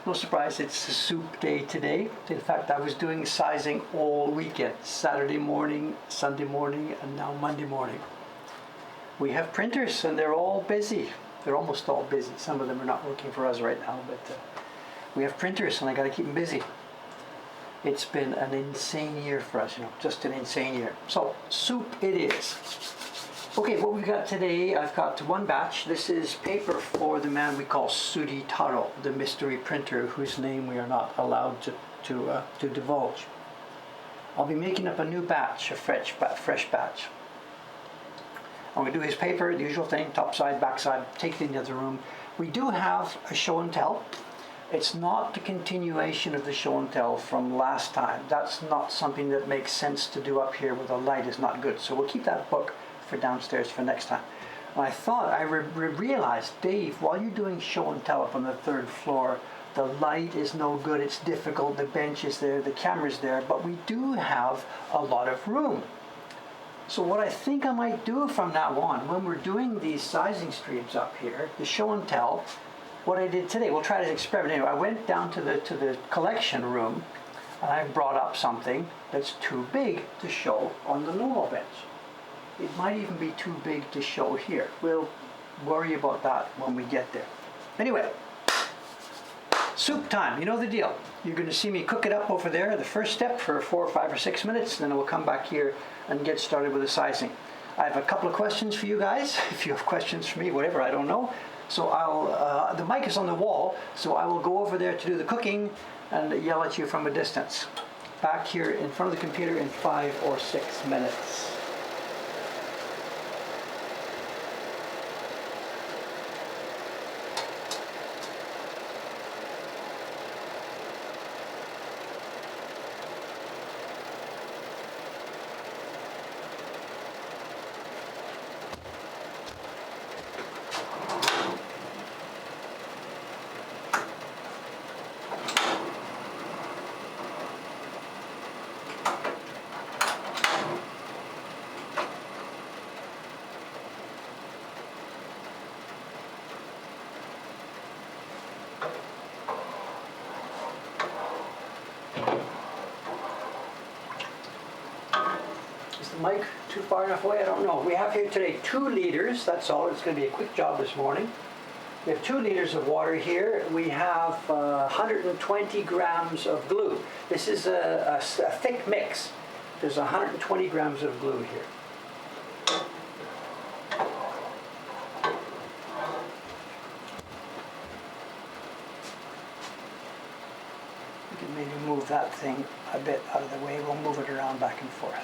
No surprise, it's the soup day today. In fact, I was doing sizing all weekend, Saturday morning, Sunday morning, and now Monday morning. We have printers and they're all busy. They're almost all busy. Some of them are not working for us right now, but we have printers and I got to keep them busy. It's been an insane year for us, just an insane year. So, soup it is. Okay, what we've got today, I've got one batch. This is paper for the man we call Sudi Taro, the mystery printer whose name we are not allowed to divulge. I'll be making up a new batch, a fresh batch. I'm going to do his paper, the usual thing, top side, back side, take it in the other room. We do have a show and tell. It's not the continuation of the show and tell from last time. That's not something that makes sense to do up here where the light is not good. So we'll keep that book for downstairs for next time. And I thought, I realized, Dave, while you're doing show and tell up on the third floor, the light is no good, it's difficult, the bench is there, the camera's there, but we do have a lot of room. So what I think I might do from now on, when we're doing these sizing streams up here, the show and tell, what I did today, we'll try to experiment. Anyway, I went down to the collection room and I brought up something that's too big to show on the normal bench. It might even be too big to show here. We'll worry about that when we get there. Anyway, soup time. You know the deal. You're going to see me cook it up over there, the first step, for 4 or 5 or 6 minutes, and then we'll come back here and get started with the sizing. I have a couple of questions for you guys. If you have questions for me, whatever, I don't know. So the mic is on the wall, so I will go over there to do the cooking and yell at you from a distance. Back here in front of the computer in 5 or 6 minutes. Mic too far enough away? I don't know. We have here today 2 liters, that's all. It's going to be a quick job this morning. We have 2 liters of water here. We have 120 grams of glue. This is a thick mix. There's 120 grams of glue here. We can maybe move that thing a bit out of the way. We'll move it around back and forth.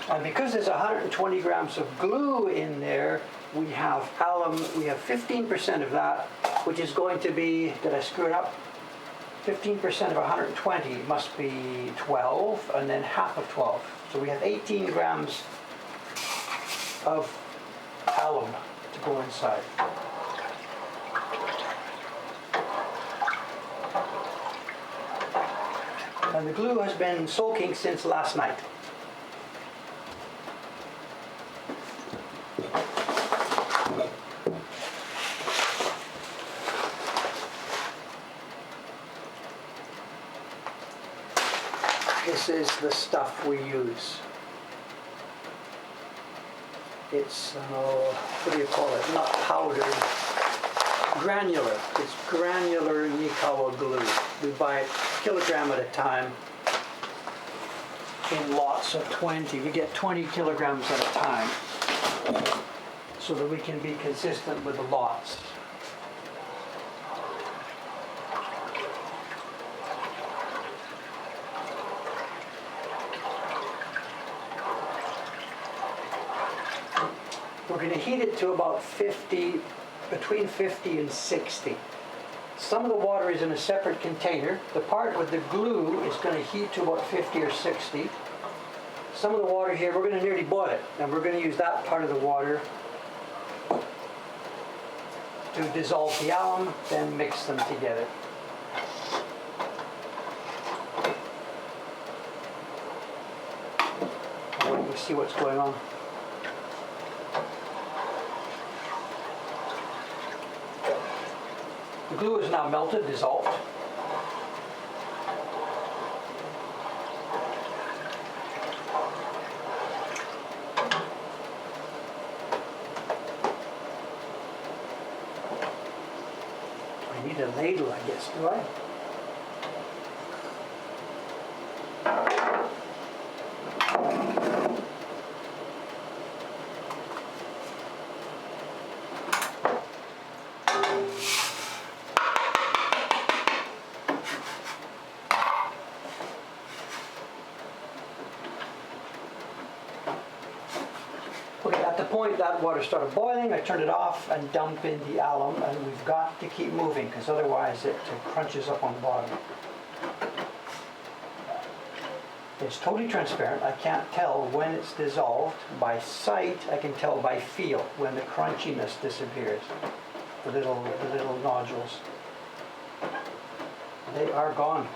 And because there's 120 grams of glue in there, we have alum, we have 15% of that, which is going to be, did I screw it up? 15% of 120 must be 12, and then half of 12. So we have 18 grams of alum to go inside. And the glue has been soaking since last night. This is the stuff we use. It's, what do you call it? Not powdered, granular. It's granular Nikawa glue. We buy it a kilogram at a time in lots of 20. We get 20 kilograms at a time so that we can be consistent with the lots. We're going to heat it to about 50, between 50 and 60. Some of the water is in a separate container. The part with the glue is going to heat to about 50 or 60. Some of the water here, we're going to nearly boil it, and we're going to use that part of the water to dissolve the alum, then mix them together. me see what's going on. The glue is now melted, dissolved. I need a ladle, I guess, do I? Okay, at the point that water started boiling, I turned it off and dump in the alum, and we've got to keep moving because otherwise it crunches up on the bottom. It's totally transparent. I can't tell when it's dissolved. By sight, I can tell by feel when the crunchiness disappears. The little nodules. They are gone.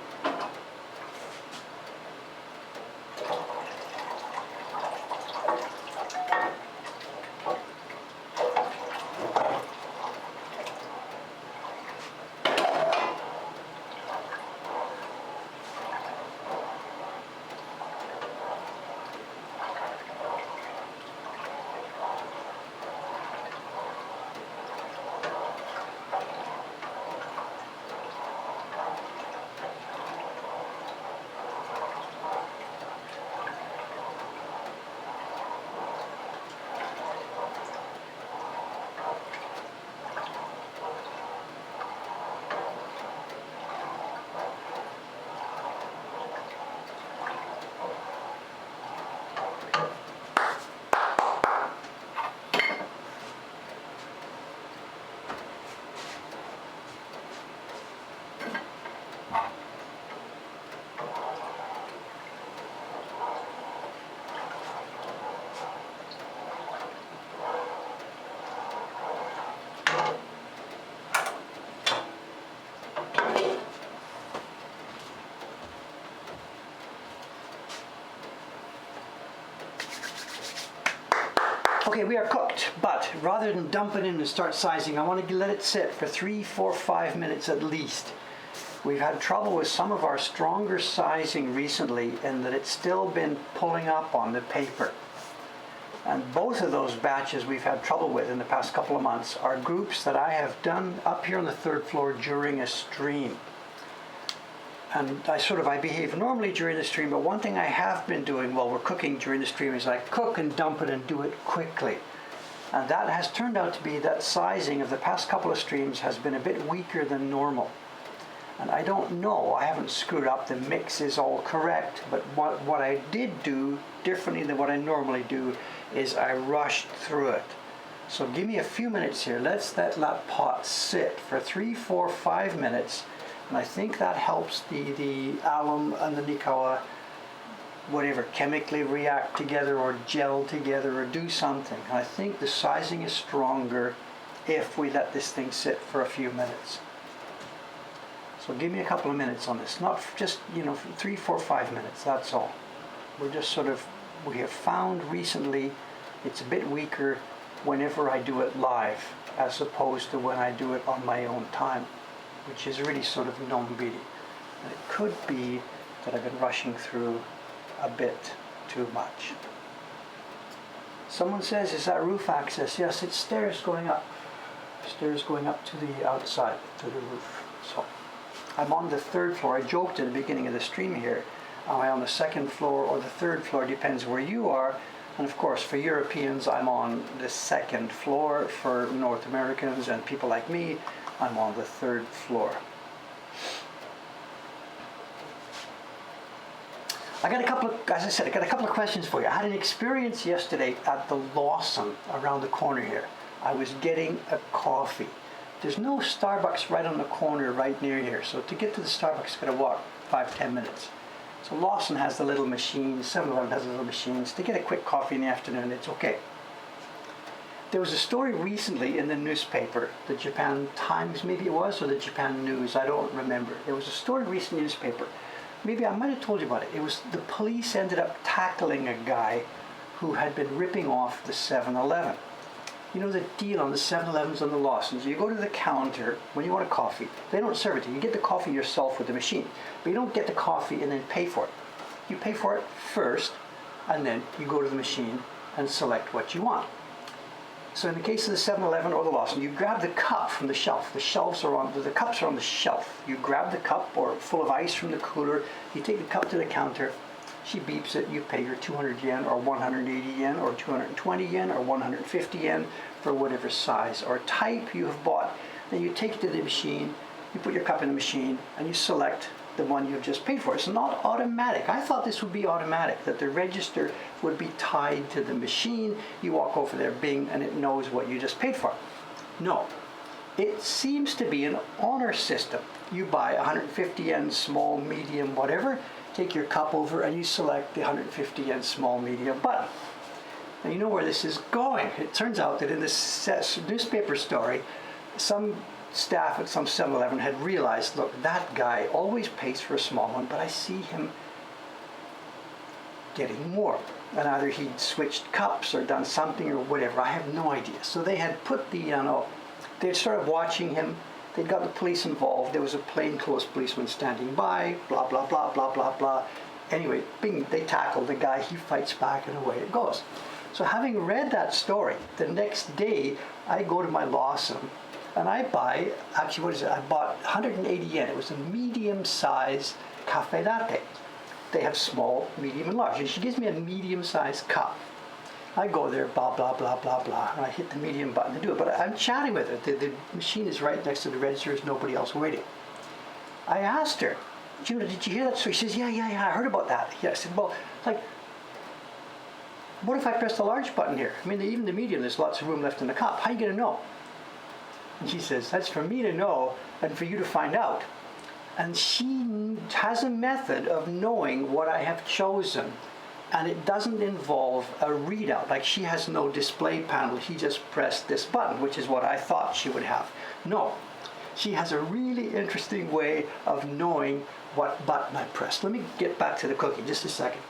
Okay, we are cooked, but rather than dump it in and start sizing, I want to let it sit for 3, 4, 5 minutes at least. We've had trouble with some of our stronger sizing recently in that it's still been pulling up on the paper. And both of those batches we've had trouble with in the past couple of months are groups that I have done up here on the 3rd floor during a stream. And I behave normally during the stream, but one thing I have been doing while we're cooking during the stream is I cook and dump it and do it quickly. And that has turned out to be that sizing of the past couple of streams has been a bit weaker than normal. And I don't know, I haven't screwed up, the mix is all correct, but what I did do differently than what I normally do is I rushed through it. So give me a few minutes here, let's let that pot sit for 3, 4, 5 minutes. And I think that helps the alum and the nikawa, whatever, chemically react together or gel together or do something. And I think the sizing is stronger if we let this thing sit for a few minutes. So give me a couple of minutes on this, not just, 3, 4, 5 minutes, that's all. We're just we have found recently it's a bit weaker whenever I do it live as opposed to when I do it on my own time, which is really sort of non-bidi. And it could be that I've been rushing through a bit too much. Someone says, is that roof access? Yes, it's stairs going up. Stairs going up to the outside, to the roof. So I'm on the 3rd floor. I joked at the beginning of the stream here. Am I on the 2nd floor or the 3rd floor? Depends where you are. And of course, for Europeans, I'm on the 2nd floor. For North Americans and people like me, I'm on the 3rd floor. I got a couple of questions for you. I had an experience yesterday at the Lawson around the corner here. I was getting a coffee. There's no Starbucks right on the corner right near here. So to get to the Starbucks, I've got to walk 5-10 minutes. So Lawson has the little machines, 7-Eleven has the little machines. To get a quick coffee in the afternoon, it's okay. There was a story recently in the newspaper, the Japan Times maybe it was, or the Japan News, I don't remember. There was a story recently in the newspaper. Maybe I might have told you about it. It was the police ended up tackling a guy who had been ripping off the 7-Eleven. You know the deal on the 7-Elevens and the Lawsons. You go to the counter when you want a coffee. They don't serve it to you. You get the coffee yourself with the machine. But you don't get the coffee and then pay for it. You pay for it first, and then you go to the machine and select what you want. So in the case of the 7-Eleven or the Lawson, you grab the cup from the shelf. The cups are on the shelf. You grab the cup or full of ice from the cooler. You take the cup to the counter. She beeps it. You pay your 200 yen or 180 yen or 220 yen or 150 yen for whatever size or type you have bought. Then you take it to the machine. You put your cup in the machine and you select the one you've just paid for. It's not automatic. I thought this would be automatic, that the register would be tied to the machine. You walk over there, bing, and it knows what you just paid for. No. It seems to be an honor system. You buy 150 yen, small, medium, whatever, take your cup over and you select the 150 yen small, medium button. Now you know where this is going. It turns out that in this newspaper story, some staff at some 7-Eleven had realized, look, that guy always pays for a small one, but I see him getting more. And either he'd switched cups or done something or whatever. I have no idea. So they had put they had started watching him. They'd got the police involved. There was a plainclothes policeman standing by, blah, blah, blah, blah, blah, blah. Anyway, bing, they tackle the guy. He fights back and away it goes. So having read that story, the next day I go to my Lawson and I buy, actually what is it? I bought 180 yen. It was a medium-sized cafe latte. They have small, medium, and large. And she gives me a medium-sized cup. I go there, blah, blah, blah, blah, blah, and I hit the medium button to do it. But I'm chatting with her. The machine is right next to the register. There's nobody else waiting. I asked her, Judah, did you hear that story? She says, yeah, I heard about that. Yeah, I said, well, like, what if I press the large button here? I mean, even the medium, there's lots of room left in the cup. How are you going to know? And she says, that's for me to know and for you to find out. And she has a method of knowing what I have chosen. And it doesn't involve a readout. Like, she has no display panel. He just pressed this button, which is what I thought she would have. No. She has a really interesting way of knowing what button I pressed. Let me get back to the cookie just a second.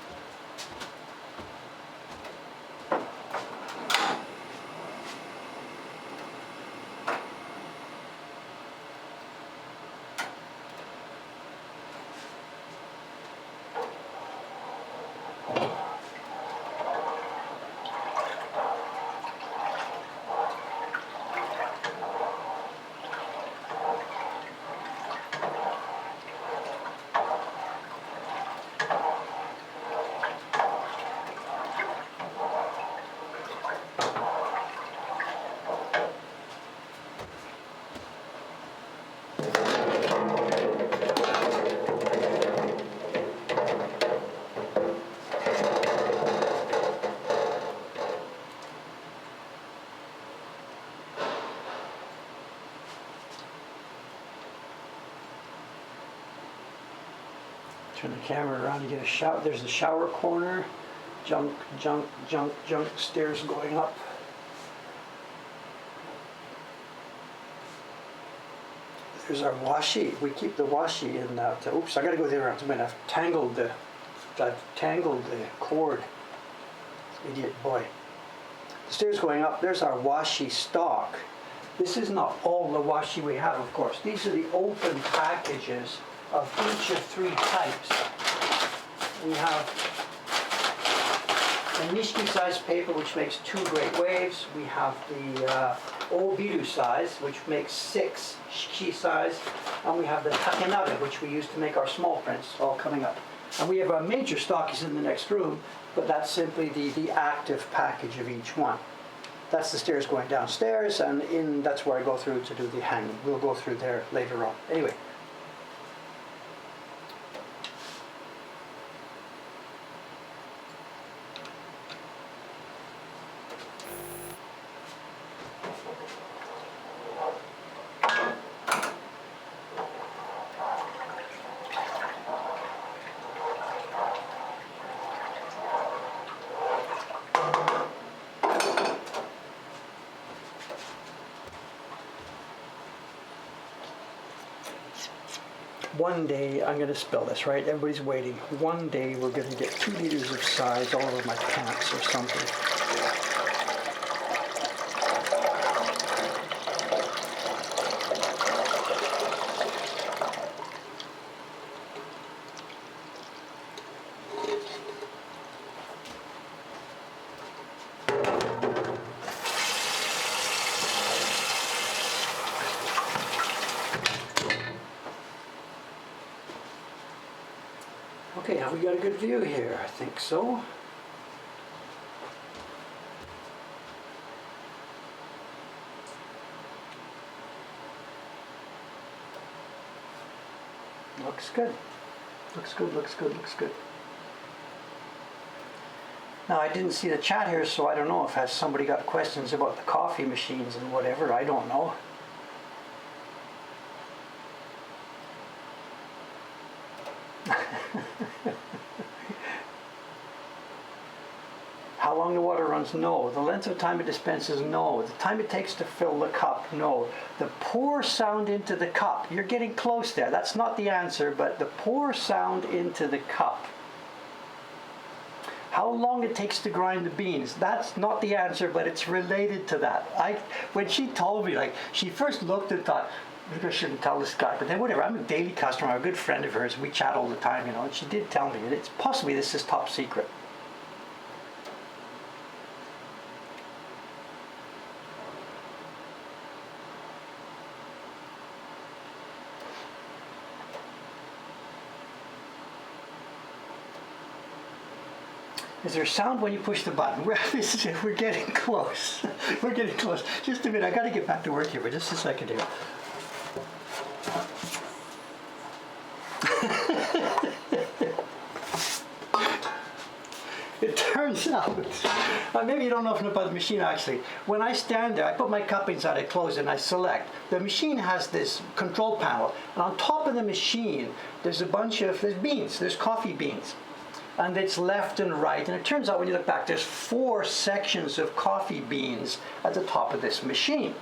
Turn the camera around to get a shower. There's the shower corner. Junk, junk, junk, junk. Stairs going up. There's our washi. We keep the washi in that. Oops, I got to go there. I've tangled the cord. Idiot boy. The stairs going up. There's our washi stock. This is not all the washi we have, of course. These are the open packages of each of three types. We have the Nishiki size paper, which makes 2 great waves. We have the Obiru size, which makes 6 Shiki size. And we have the Takenaga, which we use to make our small prints, all coming up. And we have our major stock is in the next room, but that's simply the active package of each one. That's the stairs going downstairs, and that's where I go through to do the hanging. We'll go through there later on. Anyway. one day I'm going to spill this, right? Everybody's waiting. One day we're going to get 2 liters of size all over my pants or something. Okay, have we got a good view here? I think so. Looks good. Looks good, looks good, looks good. Now, I didn't see the chat here, so I don't know if has somebody got questions about the coffee machines and whatever. I don't know. How long the water runs? No. The length of time it dispenses? No. The time it takes to fill the cup? No. The pour sound into the cup? You're getting close there. That's not the answer, but the pour sound into the cup. How long it takes to grind the beans? That's not the answer, but it's related to that. When she told me, like, she first looked and thought, maybe I shouldn't tell this guy, but then whatever, I'm a daily customer, I'm a good friend of hers, we chat all the time, you know, and she did tell me, and it's possibly this is top secret. Is there sound when you push the button? We're getting close. We're getting close. Just a minute, I got to get back to work here for just a second here. It turns out, maybe you don't know nothing about the machine actually. When I stand there, I put my cup inside, I close it, and I select. The machine has this control panel, and on top of the machine, there's a bunch of, there's beans, there's coffee beans. And it's left and right, and it turns out when you look back, there's 4 sections of coffee beans at the top of this machine.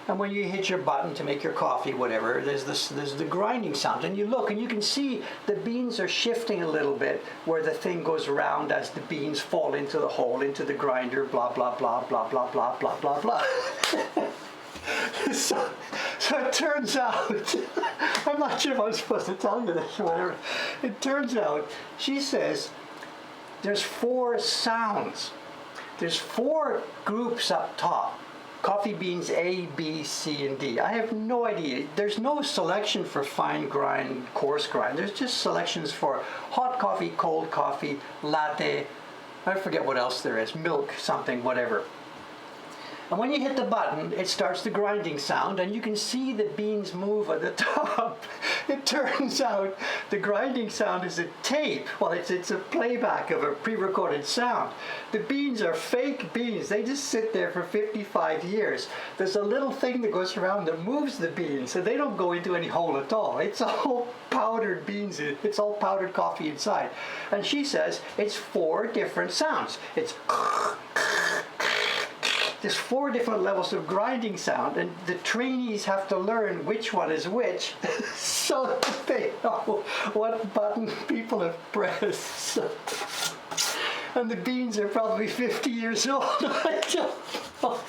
And when you hit your button to make your coffee, whatever, there's the grinding sound, and you look and you can see the beans are shifting a little bit where the thing goes around as the beans fall into the hole, into the grinder, blah, blah, blah, blah, blah, blah, blah, blah, blah. So it turns out, I'm not sure if I'm supposed to tell you this or whatever. It turns out, she says, there's 4 sounds. There's 4 groups up top. Coffee beans A, B, C, and D. I have no idea. There's no selection for fine grind, coarse grind. There's just selections for hot coffee, cold coffee, latte. I forget what else there is. Milk, something, whatever. And when you hit the button, it starts the grinding sound, and you can see the beans move at the top. It turns out the grinding sound is a tape. Well, it's a playback of a pre-recorded sound. The beans are fake beans. They just sit there for 55 years. There's a little thing that goes around that moves the beans, so they don't go into any hole at all. It's all powdered beans. It's all powdered coffee inside. And she says it's 4 different sounds. It's there's 4 different levels of grinding sound, and the trainees have to learn which one is which so that they know what button people have pressed. And the beans are probably 50 years old. I don't know.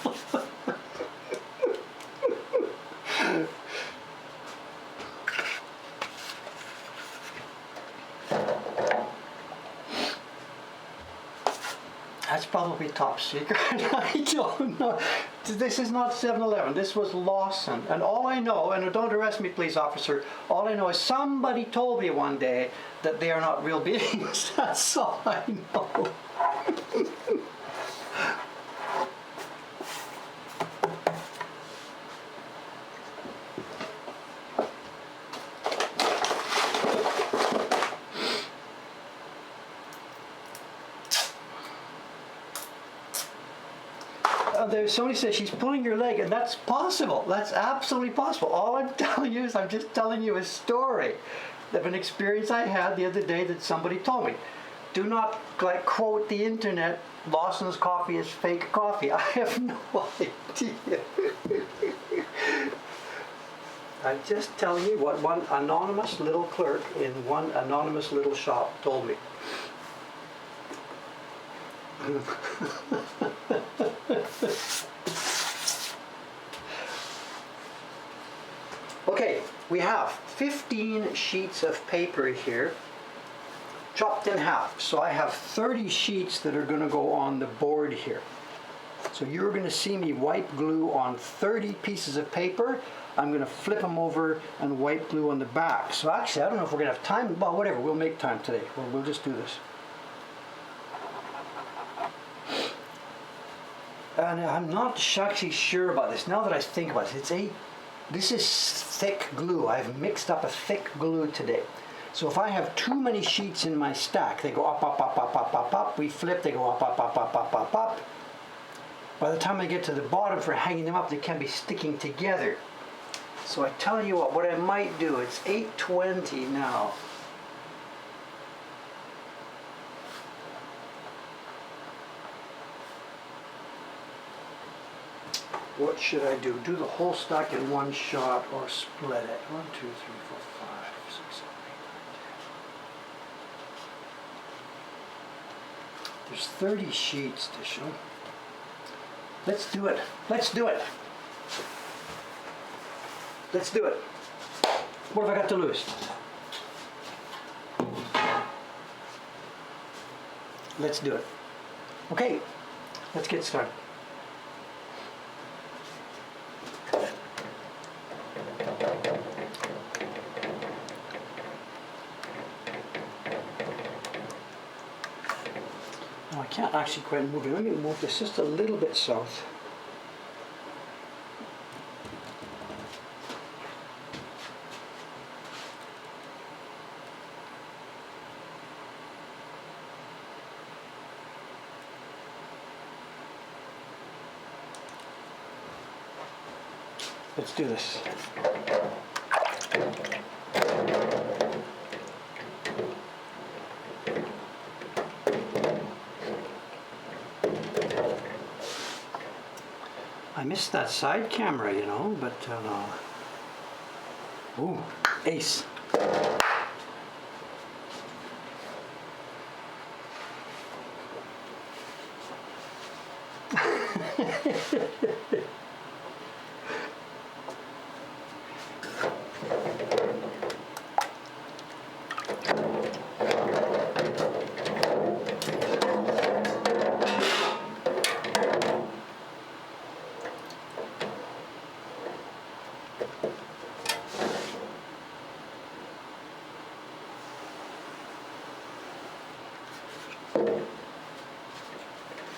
That's probably top secret. I don't know. This is not 7-Eleven. This was Lawson. And all I know, and don't arrest me please, officer, all I know is somebody told me one day that they are not real beans. That's all I know. Somebody says she's pulling your leg, and that's possible. That's absolutely possible. All I'm telling you is I'm just telling you a story of an experience I had the other day that somebody told me. Do not quote the internet, Lawson's coffee is fake coffee. I have no idea. I'm just telling you what one anonymous little clerk in one anonymous little shop told me. Okay, we have 15 sheets of paper here, chopped in half. So I have 30 sheets that are going to go on the board here. So you're going to see me wipe glue on 30 pieces of paper. I'm going to flip them over and wipe glue on the back. So actually, I don't know if we're going to have time. Well, whatever, we'll make time today. We'll just do this. And I'm not actually sure about this. Now that I think about it, this is thick glue. I've mixed up a thick glue today. So if I have too many sheets in my stack, they go up, up, up, up, up, up, up. We flip, they go up, up, up, up, up, up, up. By the time I get to the bottom for hanging them up, they can be sticking together. So I tell you what I might do, it's 8:20 now. What should I do? Do the whole stack in one shot or split it? 1, 2, 3, 4, 5, 6, 7, 8, 9, 10. There's 30 sheets to show. Let's do it. Let's do it. Let's do it. What have I got to lose? Let's do it. Okay, let's get started. Now I can't actually quite move it. Let me move this just a little bit south. Let's do this. I missed that side camera, you know, but ooh, ace.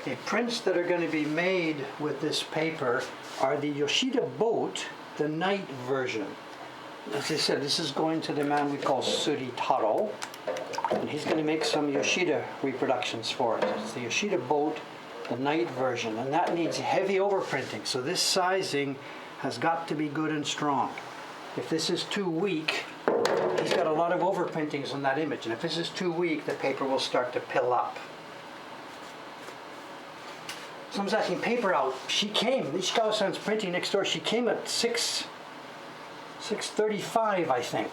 The prints that are going to be made with this paper are the Yoshida Boat, the night version. As I said, this is going to the man we call Suri Taro, and he's going to make some Yoshida reproductions for it. It's the Yoshida Boat, the night version, and that needs heavy overprinting, so this sizing has got to be good and strong. If this is too weak, he's got a lot of overprintings on that image, and if this is too weak, the paper will start to pill up. Someone's asking paper out. She came, Ishikawa-san's printing next door, she came at 6:35, I think.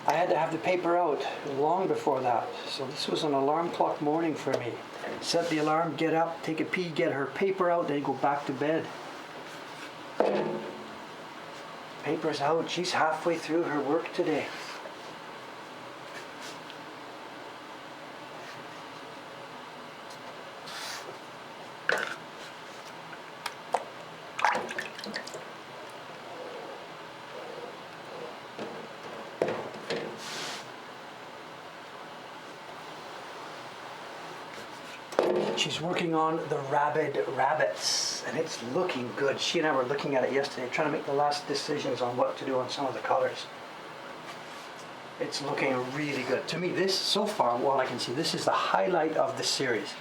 I had to have the paper out long before that, so this was an alarm clock morning for me. Set the alarm, get up, take a pee, get her paper out, then go back to bed. Paper's out. She's halfway through her work today. She's working on the Rabid Rabbits, and it's looking good. She and I were looking at it yesterday, trying to make the last decisions on what to do on some of the colors. It's looking really good. To me, this, so far, what I can see, this is the highlight of the series.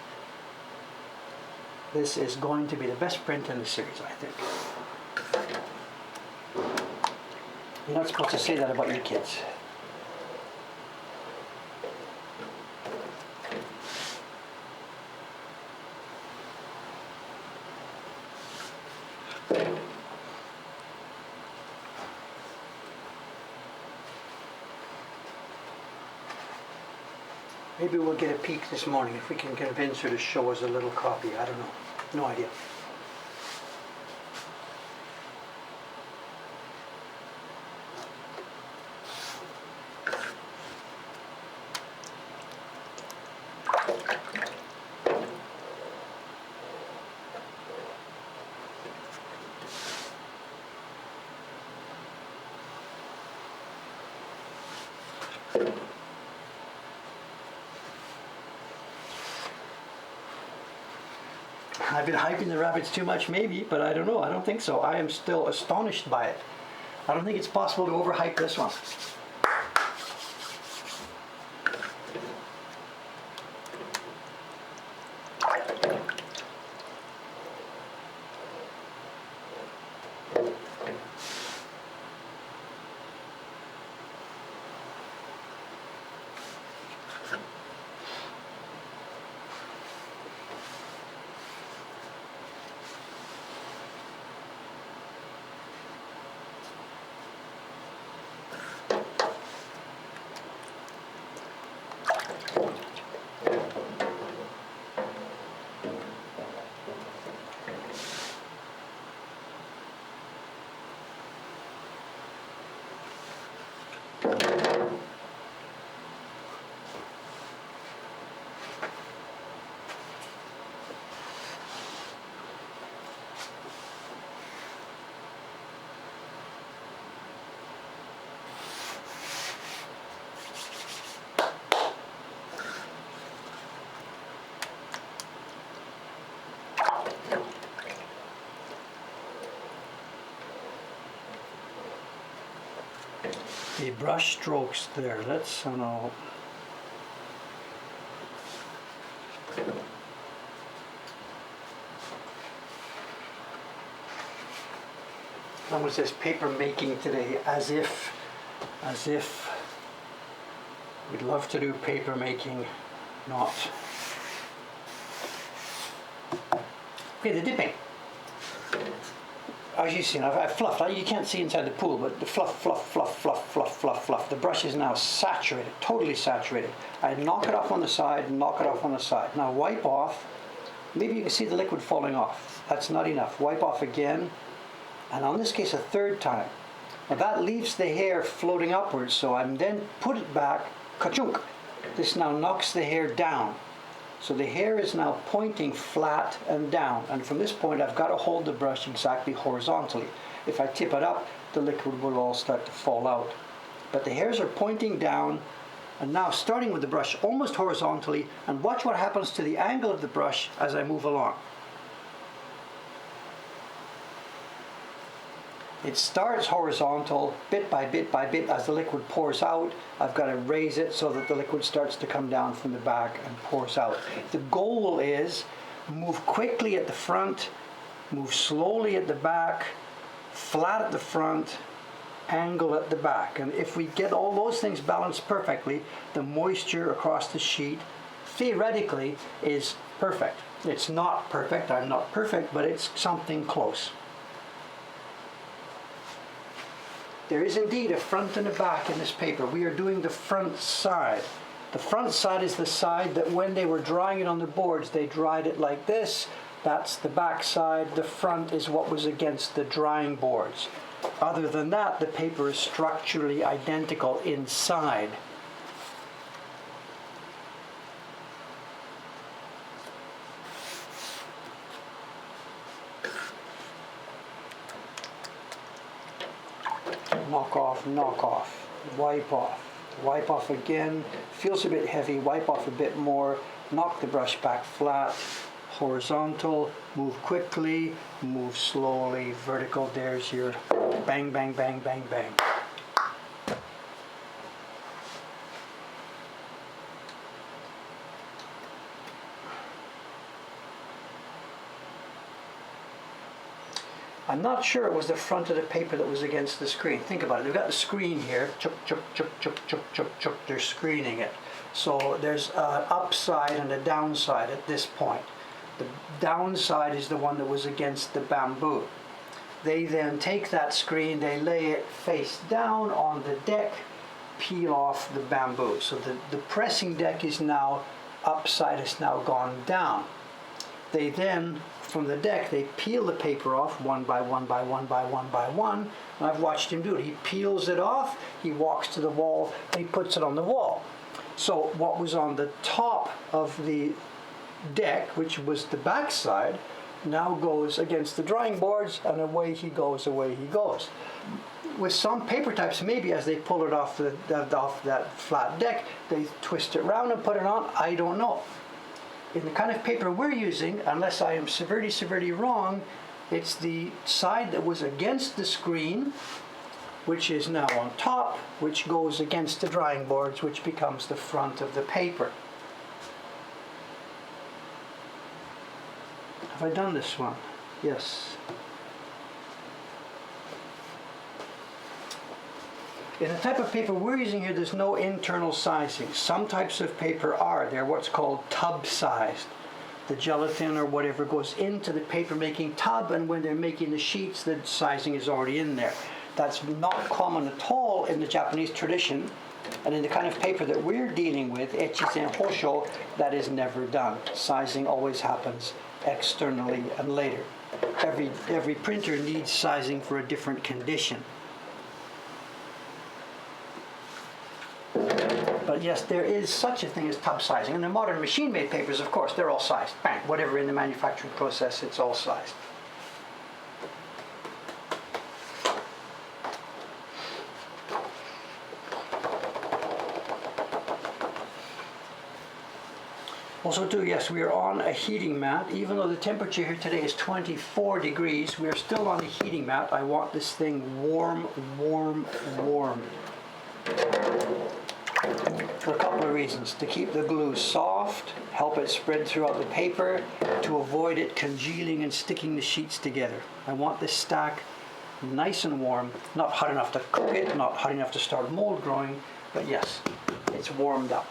This is going to be the best print in the series, I think. You're not supposed to say that about your kids. Maybe we'll get a peek this morning if we can convince her to show us a little copy. I don't know. No idea. I've been hyping the rabbits too much, maybe, but I don't know. I don't think so. I am still astonished by it. I don't think it's possible to overhype this one. The brush strokes there, let's, I don't know. Someone says paper making today, as if we'd love to do paper making, not. Okay, the dipping. As you've seen, I've fluffed. You can't see inside the pool, but the fluff. The brush is now saturated, totally saturated. I knock it off on the side, knock it off on the side. Now wipe off. Maybe you can see the liquid falling off. That's not enough. Wipe off again, and on this case a third time. Now that leaves the hair floating upwards, so I'm then put it back, ka-chunk. This now knocks the hair down. So the hair is now pointing flat and down, and from this point I've got to hold the brush exactly horizontally. If I tip it up, the liquid will all start to fall out. But the hairs are pointing down, and now starting with the brush almost horizontally, and watch what happens to the angle of the brush as I move along. It starts horizontal, bit by bit as the liquid pours out. I've got to raise it so that the liquid starts to come down from the back and pours out. The goal is move quickly at the front, move slowly at the back, flat at the front, angle at the back. And if we get all those things balanced perfectly, the moisture across the sheet theoretically is perfect. It's not perfect, I'm not perfect, but it's something close. There is indeed a front and a back in this paper. We are doing the front side. The front side is the side that when they were drying it on the boards, they dried it like this. That's the back side. The front is what was against the drying boards. Other than that, the paper is structurally identical inside. Knock off, wipe off again, feels a bit heavy, wipe off a bit more, knock the brush back flat, horizontal, move quickly, move slowly, vertical, there's your bang, bang, bang, bang, bang. I'm not sure it was the front of the paper that was against the screen. Think about it. They've got the screen here. Chuk, chuk, chuk, chuk, chuk, chuk, chuk. They're screening it. So there's an upside and a downside at this point. The downside is the one that was against the bamboo. They then take that screen, they lay it face down on the deck, peel off the bamboo. So the pressing deck is now upside, it's now gone down. They then, from the deck, they peel the paper off one by one by one by one by one. And I've watched him do it. He peels it off, he walks to the wall, and he puts it on the wall. So what was on the top of the deck, which was the back side, now goes against the drawing boards, and away he goes, away he goes. With some paper types, maybe as they pull it off off that flat deck, they twist it around and put it on. I don't know. In the kind of paper we're using, unless I am severely wrong, it's the side that was against the screen, which is now on top, which goes against the drawing boards, which becomes the front of the paper. Have I done this one? Yes. In the type of paper we're using here, there's no internal sizing. Some types of paper are. They're what's called tub sized. The gelatin or whatever goes into the paper making tub, and when they're making the sheets, the sizing is already in there. That's not common at all in the Japanese tradition, and in the kind of paper that we're dealing with, echisen hosho, that is never done. Sizing always happens externally and later. Every printer needs sizing for a different condition. But yes, there is such a thing as tub sizing. And the modern machine-made papers, of course, they're all sized. Bang, whatever in the manufacturing process, it's all sized. Also too, yes, we are on a heating mat. Even though the temperature here today is 24 degrees, we are still on a heating mat. I want this thing warm, warm, warm. For a couple of reasons. To keep the glue soft, help it spread throughout the paper, to avoid it congealing and sticking the sheets together. I want this stack nice and warm, not hot enough to cook it, not hot enough to start mold growing, but yes, it's warmed up.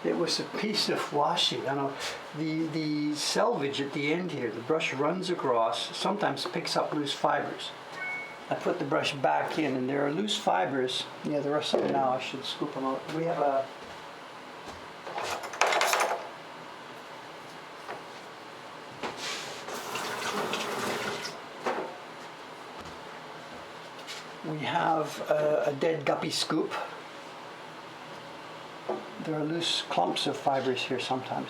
It was a piece of washi. I know the selvage at the end here, the brush runs across, sometimes picks up loose fibers. I put the brush back in and there are loose fibers. Yeah, there are some now. I should scoop them out. We have a dead guppy scoop. There are loose clumps of fibers here sometimes.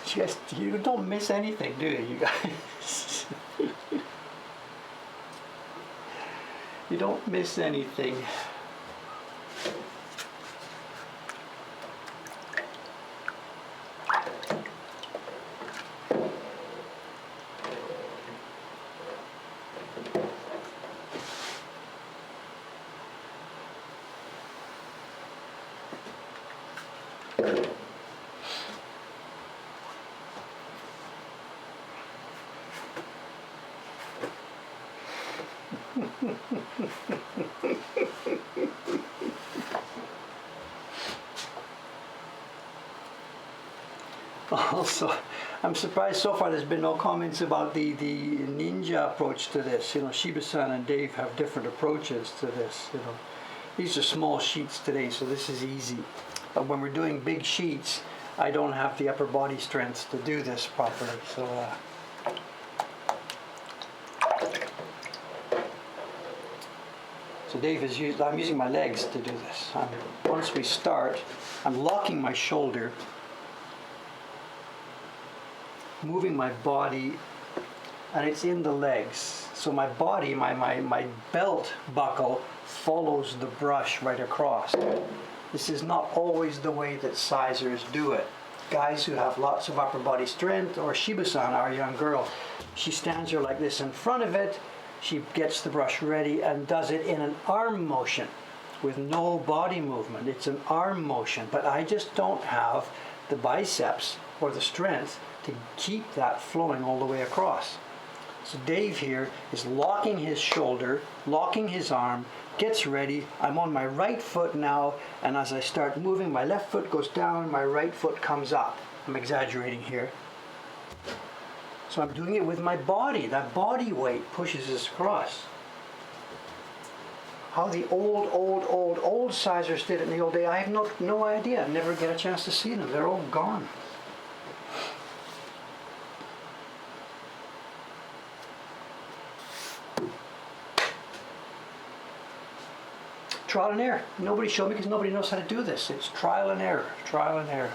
Just, you don't miss anything, do you guys? You don't miss anything. Also, I'm surprised so far there's been no comments about the ninja approach to this. You know, Shiba-san and Dave have different approaches to this. You know, these are small sheets today, so this is easy. But when we're doing big sheets, I don't have the upper body strength to do this properly. So Dave is I'm using my legs to do this. Once we start, I'm locking my shoulder, moving my body, and it's in the legs. So my body, my belt buckle follows the brush right across. This is not always the way that sizers do it. Guys who have lots of upper body strength, or Shiba-san, our young girl, she stands here like this in front of it. She gets the brush ready and does it in an arm motion with no body movement. It's an arm motion, but I just don't have the biceps or the strength to keep that flowing all the way across. So Dave here is locking his shoulder, locking his arm, gets ready. I'm on my right foot now, and as I start moving, my left foot goes down, my right foot comes up. I'm exaggerating here. So I'm doing it with my body. That body weight pushes us across. How the old sizers did it in the old day, I have no idea. I never get a chance to see them. They're all gone. Trial and error. Nobody showed me because nobody knows how to do this. It's trial and error, trial and error.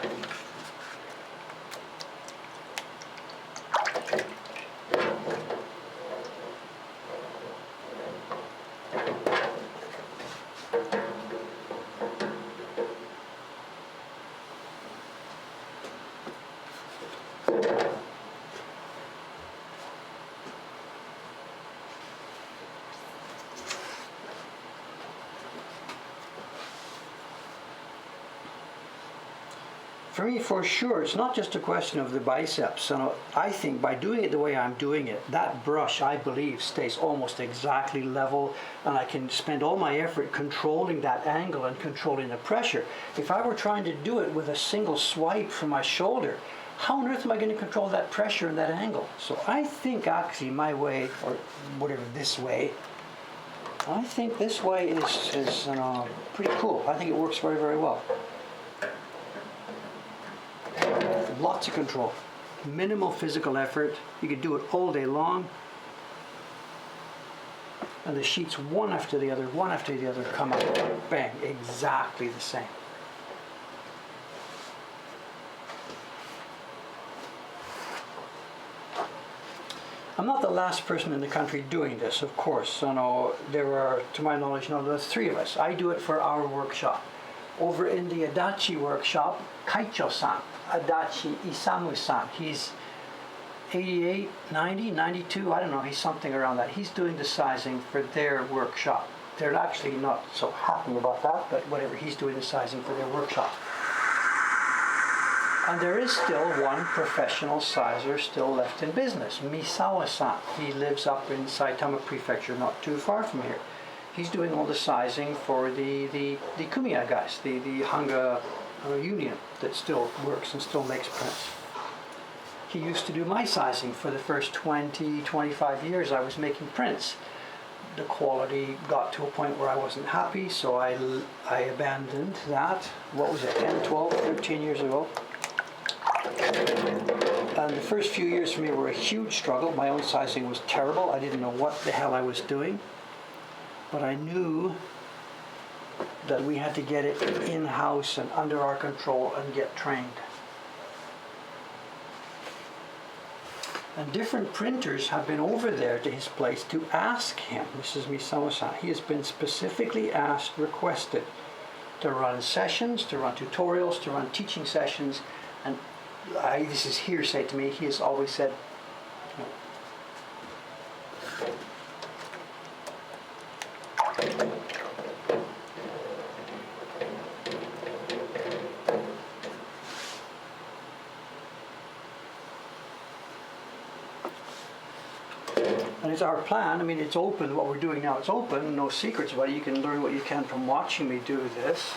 For me, for sure, it's not just a question of the biceps. And I think by doing it the way I'm doing it, that brush, I believe, stays almost exactly level, and I can spend all my effort controlling that angle and controlling the pressure. If I were trying to do it with a single swipe from my shoulder, how on earth am I going to control that pressure and that angle? So I think actually my way, or whatever, this way, I think this way is pretty cool. I think it works very, very well. Lots of control, minimal physical effort. You could do it all day long. And the sheets one after the other come out, bang, exactly the same. I'm not the last person in the country doing this, of course. So there are, to my knowledge, there's 3 of us. I do it for our workshop. Over in the Adachi workshop, Kaicho-san, Adachi Isamu-san, he's 88, 90, 92, I don't know, he's something around that. He's doing the sizing for their workshop. They're actually not so happy about that, but whatever, he's doing the sizing for their workshop. And there is still one professional sizer still left in business, Misawa-san. He lives up in Saitama Prefecture, not too far from here. He's doing all the sizing for the Kumiya guys, the Hanga union that still works and still makes prints. He used to do my sizing for the first 20, 25 years I was making prints. The quality got to a point where I wasn't happy, so I abandoned that. What was it, 10, 12, 13 years ago? And the first few years for me were a huge struggle. My own sizing was terrible. I didn't know what the hell I was doing. But I knew that we had to get it in-house and under our control and get trained. And different printers have been over there to his place to ask him, this is Misawa-san, he has been specifically asked, requested to run sessions, to run tutorials, to run teaching sessions, and this is hearsay to me, he has always said no. And it's our plan. I mean, it's open. What we're doing now, it's open. No secrets about it. You can learn what you can from watching me do this.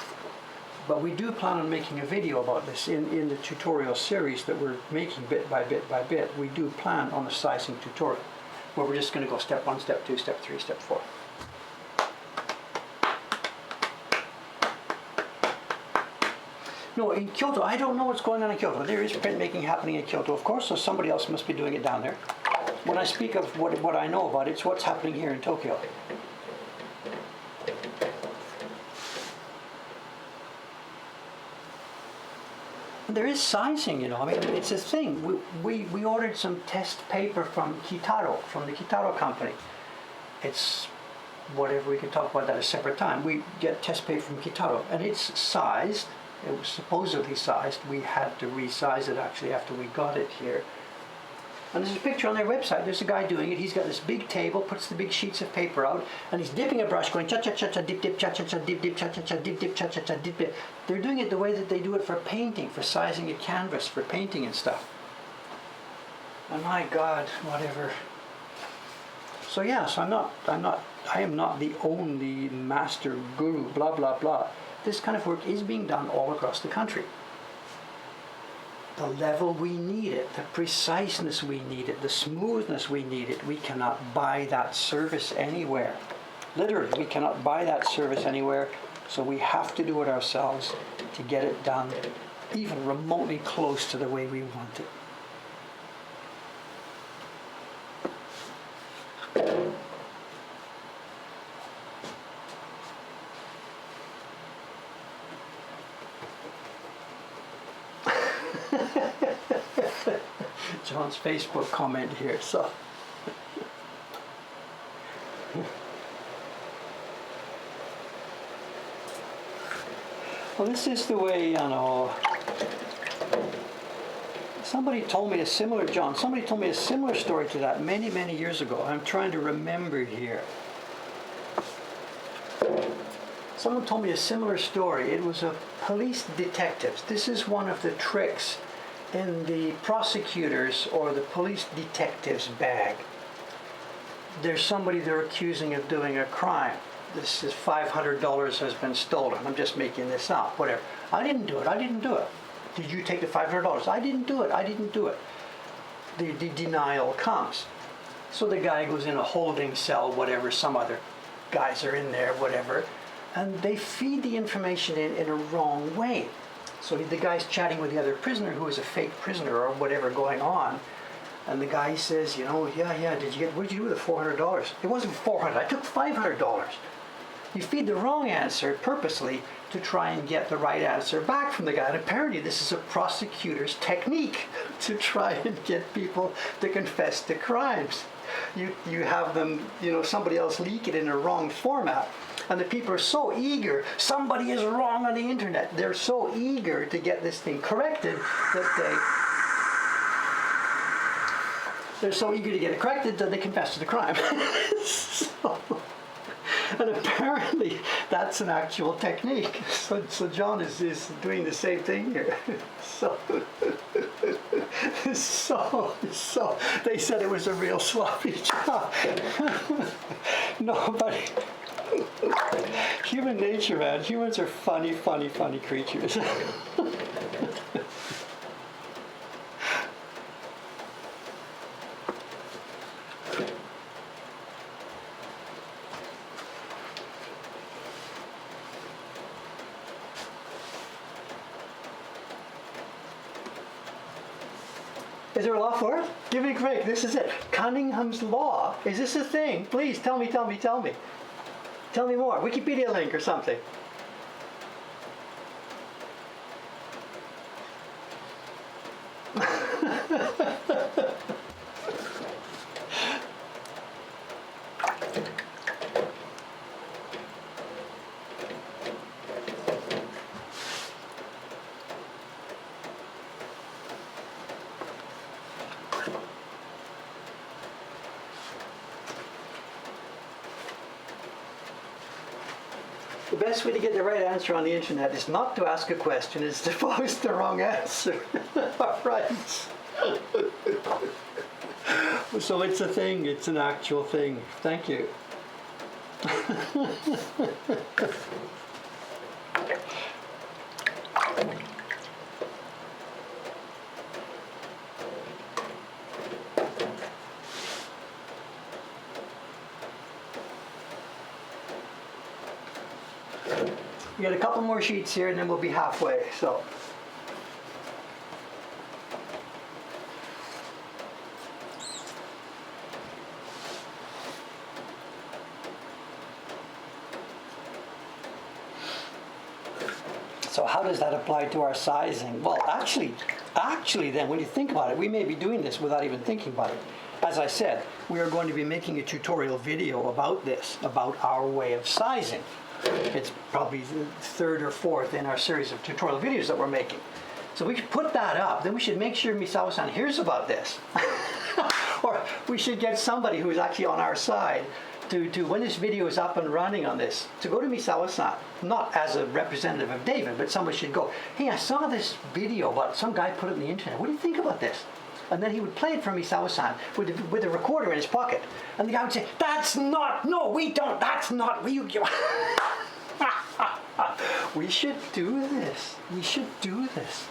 But we do plan on making a video about this in the tutorial series that we're making bit by bit by bit. We do plan on a sizing tutorial where we're just going to go step 1, step 2, step 3, step 4. No, in Kyoto, I don't know what's going on in Kyoto. There is printmaking happening in Kyoto, of course, so somebody else must be doing it down there. When I speak of what I know about it, it's what's happening here in Tokyo. There is sizing, you know. I mean, it's a thing. We ordered some test paper from Kitaro, from the Kitaro company. It's whatever, we can talk about that at a separate time. We get test paper from Kitaro, and it's sized. It was supposedly sized. We had to resize it actually after we got it here. And there's a picture on their website. There's a guy doing it. He's got this big table, puts the big sheets of paper out, and he's dipping a brush, going cha cha cha cha, dip dip cha cha cha, dip dip cha cha cha, dip dip cha cha cha, dip dip. They're doing it the way that they do it for painting, for sizing a canvas, for painting and stuff. And my God, whatever. So yeah, so I am not the only master guru. Blah blah blah. This kind of work is being done all across the country. The level we need it, the preciseness we need it, the smoothness we need it, we cannot buy that service anywhere. Literally, we cannot buy that service anywhere, so we have to do it ourselves to get it done even remotely close to the way we want it. John's Facebook comment here, so. Well, this is the way, you know, somebody told me a similar story to that many, many years ago. I'm trying to remember here. Someone told me a similar story. It was a police detectives. This is one of the tricks in the prosecutors or the police detectives bag. There's somebody they're accusing of doing a crime. This is $500 has been stolen. I'm just making this up, whatever. I didn't do it. Did you take the $500? I didn't do it. The denial comes. So the guy goes in a holding cell, whatever, some other guys are in there, whatever, and they feed the information in a wrong way. So the guy's chatting with the other prisoner who is a fake prisoner or whatever going on. And the guy says, you know, yeah, what did you do with the $400? It wasn't $400, I took $500. You feed the wrong answer purposely to try and get the right answer back from the guy. And apparently this is a prosecutor's technique to try and get people to confess to crimes. You have them, you know, somebody else leak it in a wrong format. And the people are so eager, somebody is wrong on the internet. They're so eager to get this thing corrected that they're so eager to get it corrected that they confess to the crime. And apparently that's an actual technique. So John is doing the same thing here. So they said it was a real sloppy job. No, but human nature, man. Humans are funny creatures. Is there a law for it? Give me a break. This is it. Cunningham's Law. Is this a thing? Please tell me. Tell me more. Wikipedia link or something. The best way to get the right answer on the internet is not to ask a question, it's to post the wrong answer. All right. So it's a thing. It's an actual thing. Thank you. We got a couple more sheets here and then we'll be halfway. So how does that apply to our sizing? Well, actually then when you think about it, we may be doing this without even thinking about it. As I said, we are going to be making a tutorial video about this, about our way of sizing. It's probably the third or fourth in our series of tutorial videos that we're making. So we should put that up. Then we should make sure Misawa-san hears about this. Or we should get somebody who's actually on our side to when this video is up and running on this, to go to Misawa-san, not as a representative of David, but somebody should go, hey, I saw this video about some guy put it on the internet. What do you think about this? And then he would play it for Misawa-san with a recorder in his pocket. And the guy would say, that's not, no, we don't, that's not, we should do this. We should do this.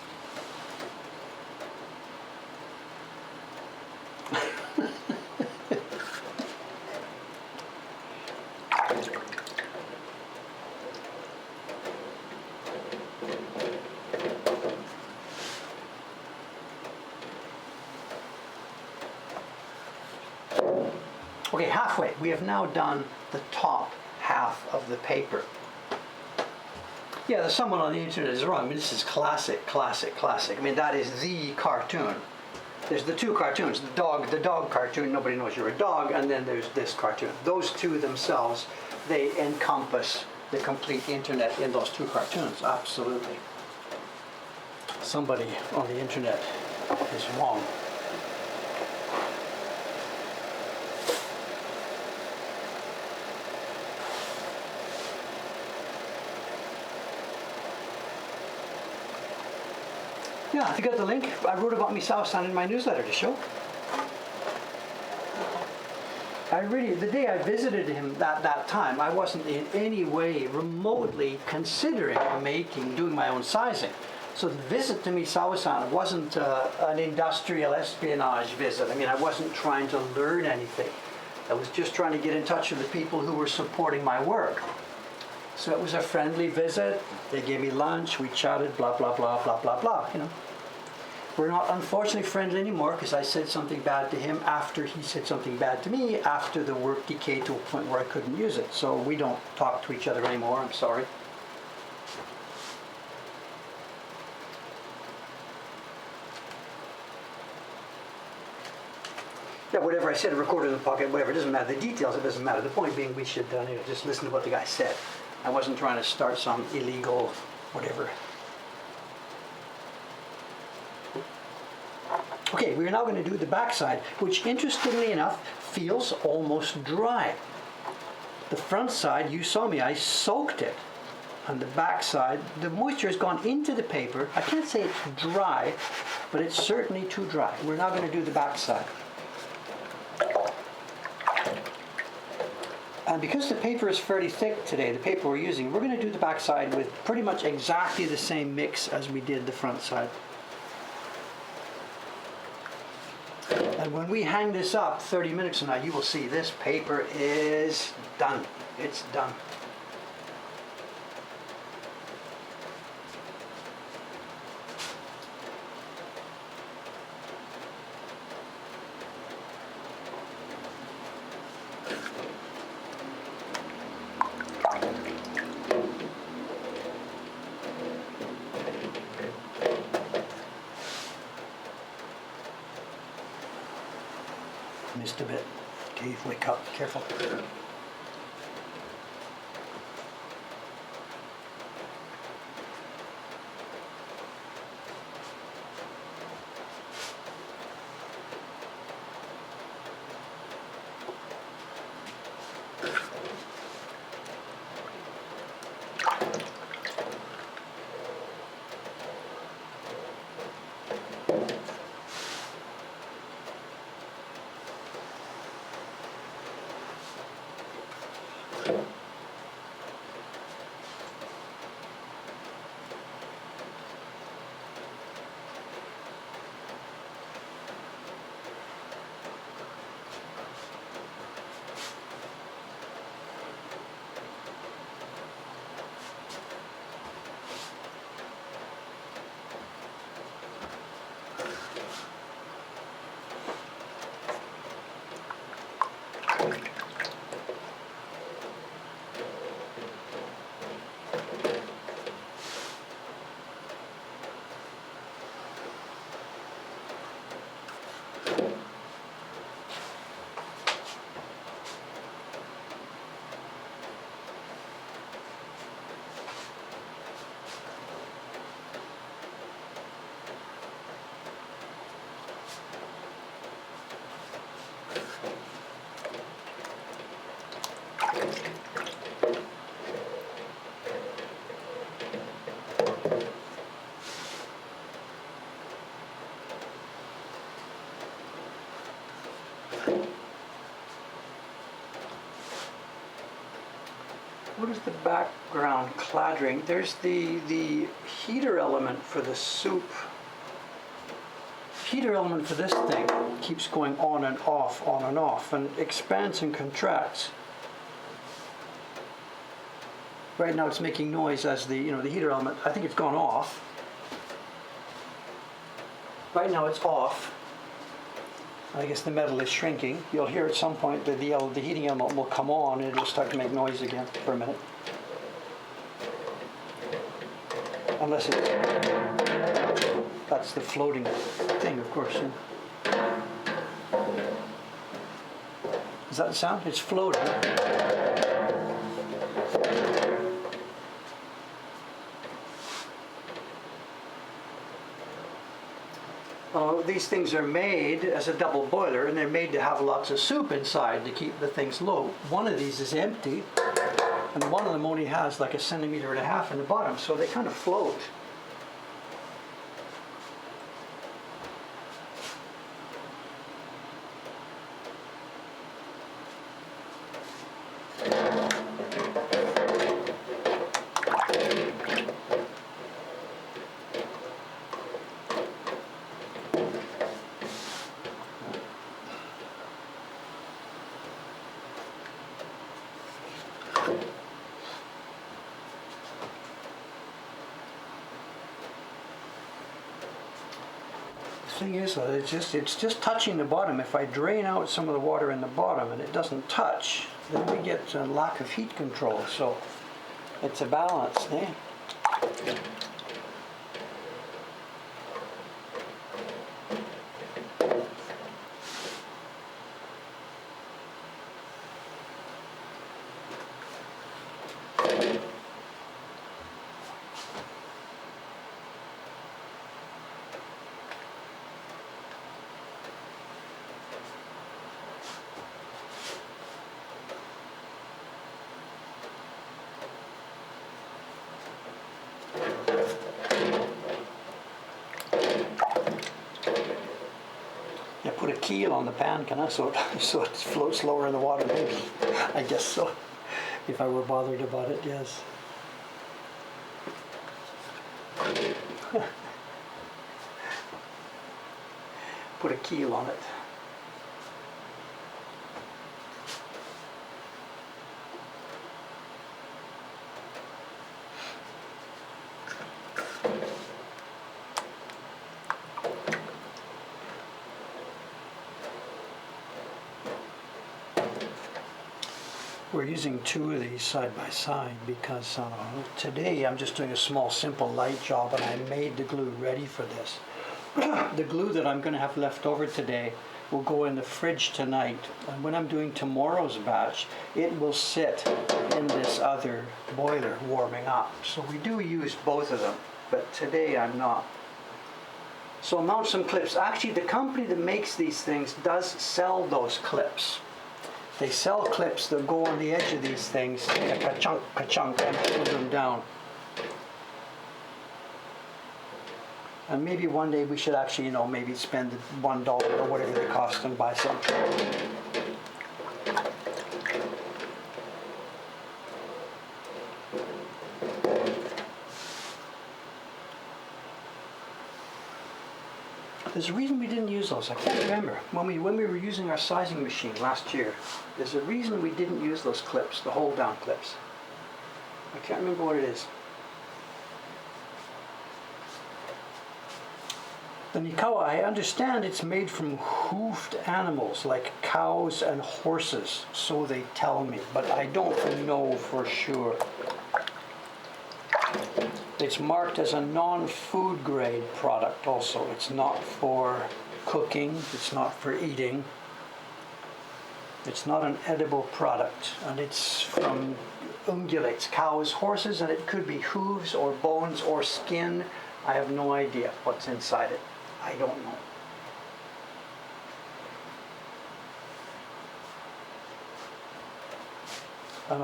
Okay, halfway. We have now done the top half of the paper. Yeah, there's someone on the internet is wrong. I mean, this is classic. I mean, that is the cartoon. There's the two cartoons, the dog cartoon, nobody knows you're a dog, and then there's this cartoon. Those two themselves, they encompass the complete internet in those two cartoons, absolutely. Somebody on the internet is wrong. Yeah, if you got the link, I wrote about Misawa-san in my newsletter to show. The day I visited him that time, I wasn't in any way remotely considering doing my own sizing. So the visit to Misawa-san wasn't an industrial espionage visit. I mean, I wasn't trying to learn anything. I was just trying to get in touch with the people who were supporting my work. So it was a friendly visit. They gave me lunch. We chatted. Blah blah blah blah blah blah. You know, we're not unfortunately friends anymore because I said something bad to him after he said something bad to me. After the work decayed to a point where I couldn't use it. So we don't talk to each other anymore. I'm sorry. Yeah, whatever I said, recorded in the pocket, whatever. It doesn't matter. The details. It doesn't matter. The point being, we should just listen to what the guy said. I wasn't trying to start some illegal whatever. Okay, we're now going to do the backside, which interestingly enough feels almost dry. The front side, you saw me, I soaked it. On the back side, the moisture has gone into the paper. I can't say it's dry, but it's certainly too dry. We're now going to do the back side. And because the paper is fairly thick today, the paper we're using, we're going to do the back side with pretty much exactly the same mix as we did the front side. And when we hang this up 30 minutes from now, you will see this paper is done. It's done. Missed a bit. Dave, wake up. Careful. What is the background clattering? There's the heater element for the soup. Heater element for this thing keeps going on and off, and expands and contracts. Right now it's making noise as the heater element. I think it's gone off. Right now it's off. I guess the metal is shrinking. You'll hear at some point that the heating element will come on and it'll start to make noise again for a minute. Unless that's the floating thing, of course. Is that the sound? It's floating. These things are made as a double boiler, and they're made to have lots of soup inside to keep the things low. One of these is empty, and one of them only has like 1.5 centimeters in the bottom, so they kind of float. The thing is, it's just touching the bottom. If I drain out some of the water in the bottom and it doesn't touch, then we get a lack of heat control. So it's a balance, eh? Put a keel on the pan, can I? So it floats lower in the water, maybe. I guess so. If I were bothered about it, yes. Put a keel on it. We're using 2 of these side by side because today I'm just doing a small, simple, light job, and I made the glue ready for this. The glue that I'm going to have left over today will go in the fridge tonight, and when I'm doing tomorrow's batch, it will sit in this other boiler warming up. So we do use both of them, but today I'm not. So mount some clips. Actually, the company that makes these things does sell those clips. They sell clips that go on the edge of these things, ka-chunk, ka-chunk, and hold them down. And maybe one day we should actually, maybe spend $1 or whatever they cost and buy some. There's a reason we didn't use those. I can't remember. When we were using our sizing machine last year, there's a reason we didn't use those clips, the hold down clips. I can't remember what it is. The nikawa, I understand it's made from hoofed animals like cows and horses, so they tell me, but I don't know for sure. It's marked as a non-food grade product also. It's not for cooking, it's not for eating. It's not an edible product, and it's from ungulates, cows, horses, and it could be hooves or bones or skin. I have no idea what's inside it. I don't know.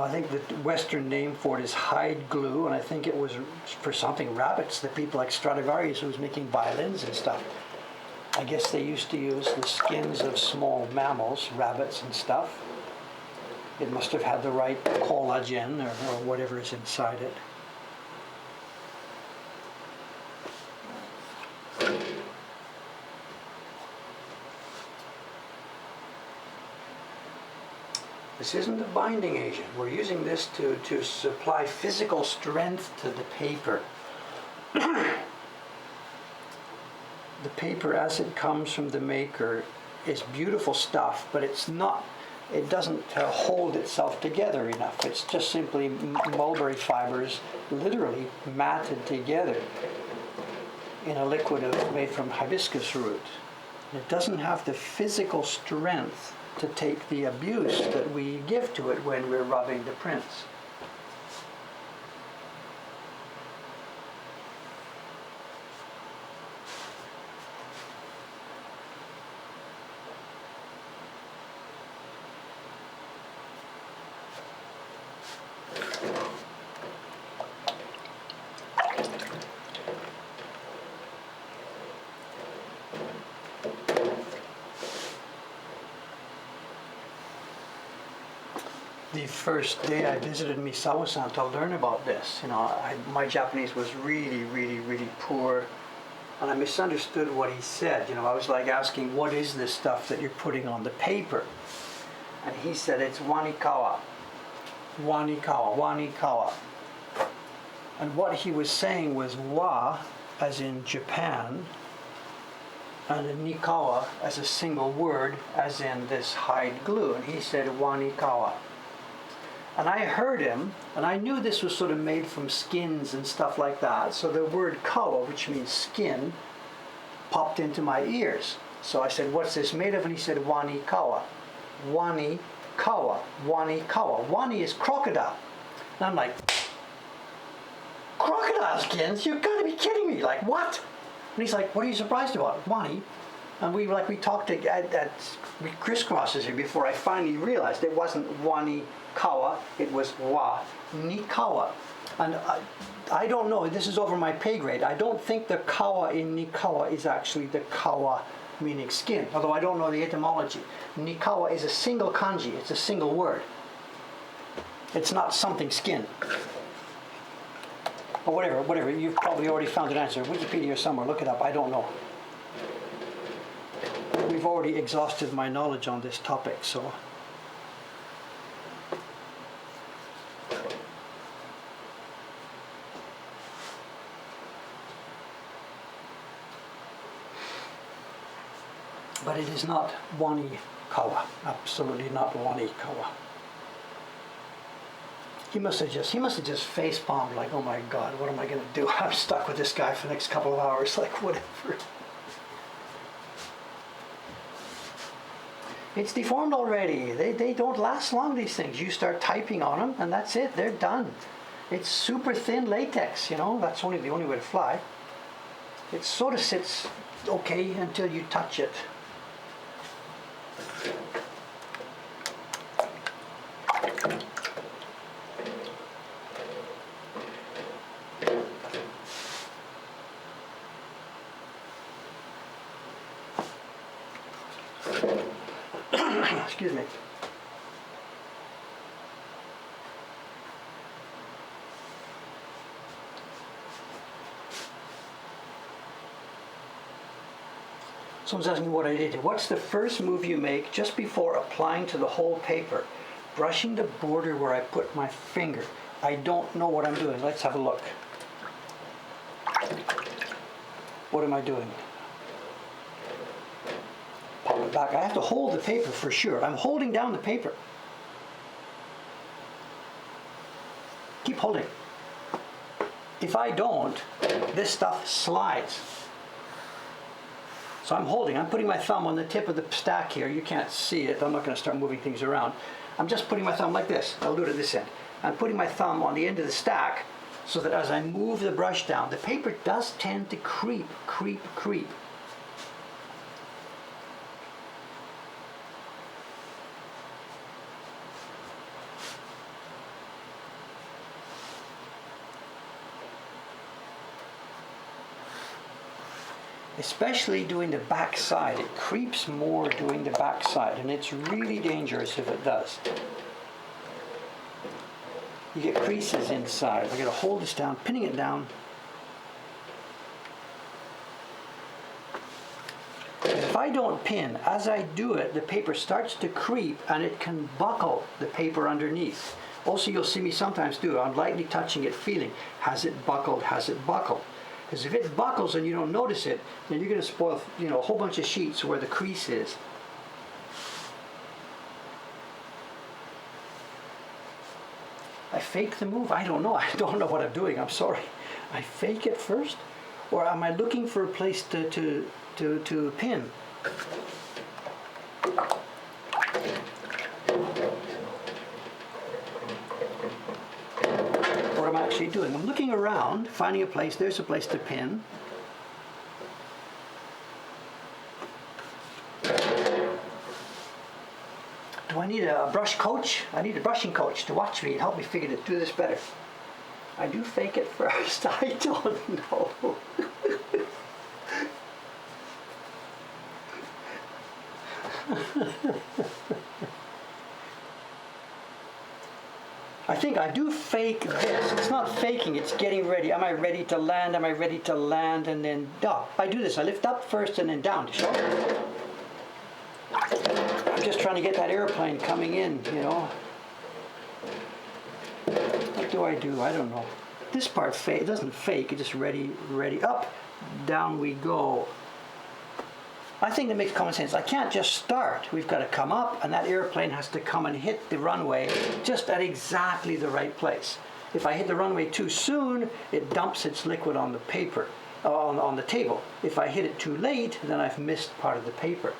I think the Western name for it is hide glue, and I think it was for something rabbits, the people like Stradivarius who was making violins and stuff. I guess they used to use the skins of small mammals, rabbits and stuff. It must have had the right collagen or whatever is inside it. This isn't a binding agent. We're using this to supply physical strength to the paper. The paper as it comes from the maker is beautiful stuff, but it doesn't hold itself together enough. It's just simply mulberry fibers literally matted together in a liquid made from hibiscus root. It doesn't have the physical strength to take the abuse that we give to it when we're rubbing the prints. The first day I visited Misawa-san to learn about this, my Japanese was really, really, really poor, and I misunderstood what he said. I was like asking, what is this stuff that you're putting on the paper? And he said, it's wanikawa. Wanikawa, wanikawa. And what he was saying was wa, as in Japan, and nikawa as a single word, as in this hide glue. And he said wanikawa. And I heard him, and I knew this was sort of made from skins and stuff like that. So the word kawa, which means skin, popped into my ears. So I said, what's this made of? And he said, wani kawa. Wani kawa. Wani kawa. Wani is crocodile. And I'm like, crocodile skins? You've got to be kidding me. Like, what? And he's like, what are you surprised about? Wani. And we talked we crisscrosses here before I finally realized it wasn't wani kawa, it was wa nikawa. And I don't know, this is over my pay grade. I don't think the kawa in nikawa is actually the kawa meaning skin, although I don't know the etymology. Nikawa is a single kanji, it's a single word. It's not something skin. Or whatever, you've probably already found an answer. Wikipedia somewhere, look it up, I don't know. We've already exhausted my knowledge on this topic, so. But it is not wani kawa, absolutely not wani kawa. He must have just face palmed, like, oh my God, what am I going to do? I'm stuck with this guy for the next couple of hours, like whatever. It's deformed already. They don't last long, these things. You start typing on them and that's it, they're done. It's super thin latex, that's the only way to fly. It sort of sits okay until you touch it. Excuse me. Someone's asking what I did. What's the first move you make just before applying to the whole paper? Brushing the border where I put my finger. I don't know what I'm doing. Let's have a look. What am I doing? back. I have to hold the paper for sure. I'm holding down the paper. Keep holding. If I don't, this stuff slides. So I'm holding, I'm putting my thumb on the tip of the stack here. You can't see it. I'm not going to start moving things around. I'm just putting my thumb like this. I'll do it at this end. I'm putting my thumb on the end of the stack so that as I move the brush down, the paper does tend to creep. Especially doing the back side. It creeps more doing the back side, and it's really dangerous if it does. You get creases inside. I gotta hold this down, pinning it down. And if I don't pin, as I do it, the paper starts to creep and it can buckle the paper underneath. Also, you'll see me sometimes do it. I'm lightly touching it, feeling, has it buckled, has it buckled? Because if it buckles and you don't notice it, then you're going to spoil, a whole bunch of sheets where the crease is. I fake the move? I don't know. I don't know what I'm doing. I'm sorry. I fake it first? Or am I looking for a place to pin? What am I actually doing? I'm looking around, finding a place. There's a place to pin. Do I need a brush coach? I need a brushing coach to watch me and help me figure to do this better. I do fake it first. I don't know. I think I do fake this. It's not faking, it's getting ready. Am I ready to land? Am I ready to land? And then, I do this. I lift up first and then down. Sure. I'm just trying to get that airplane coming in, What do? I don't know. This part, it doesn't fake. It's just ready, up, down we go. I think that makes common sense. I can't just start. We've got to come up, and that airplane has to come and hit the runway just at exactly the right place. If I hit the runway too soon, it dumps its liquid on the paper, on the table. If I hit it too late, then I've missed part of the paper.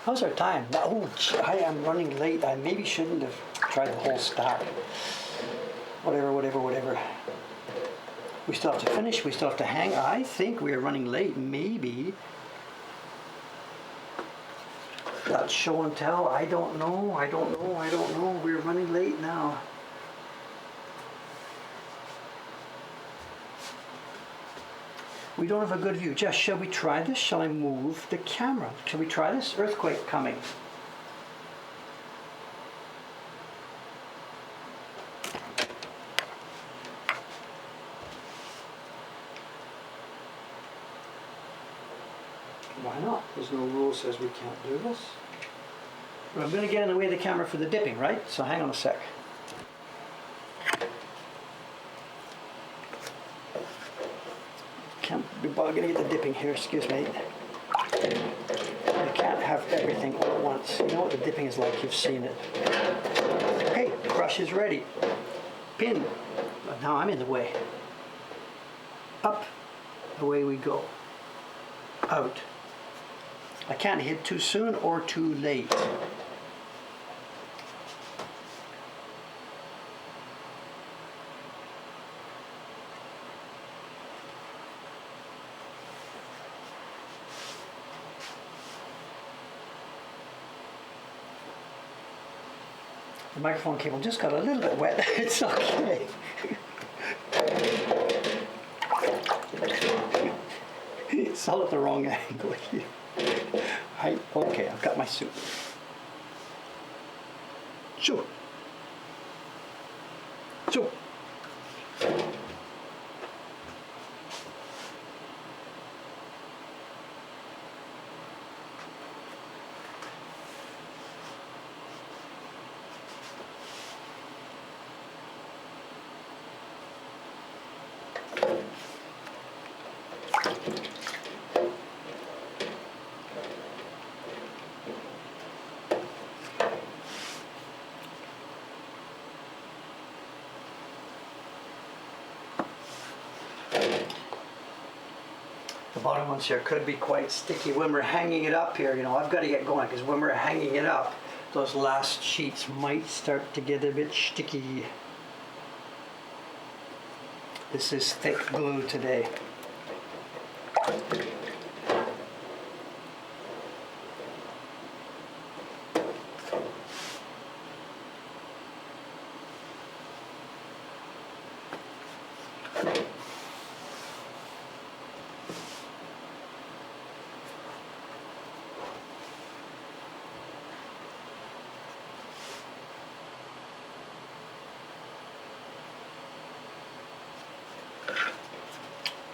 How's our time? Oh, I am running late. I maybe shouldn't have tried the whole stack. Whatever. We still have to finish. We still have to hang. I think we are running late. Maybe. That's show and tell. I don't know. We're running late now. We don't have a good view. Jess, shall we try this? Shall I move the camera? Shall we try this? Earthquake coming. Why not? There's no rule that says we can't do this. But I'm going to get in the way of the camera for the dipping, right? So hang on a sec. I'm going to get the dipping here, excuse me. You can't have everything all at once. You know what the dipping is like, you've seen it. Okay, brush is ready. Pin. But now I'm in the way. Up, away we go. Out. I can't hit too soon or too late. The microphone cable just got a little bit wet. It's okay. It's all at the wrong angle here. Okay, I've got my suit. Sure. bottom ones here could be quite sticky. When we're hanging it up here, I've got to get going because when we're hanging it up, those last sheets might start to get a bit sticky. This is thick glue today.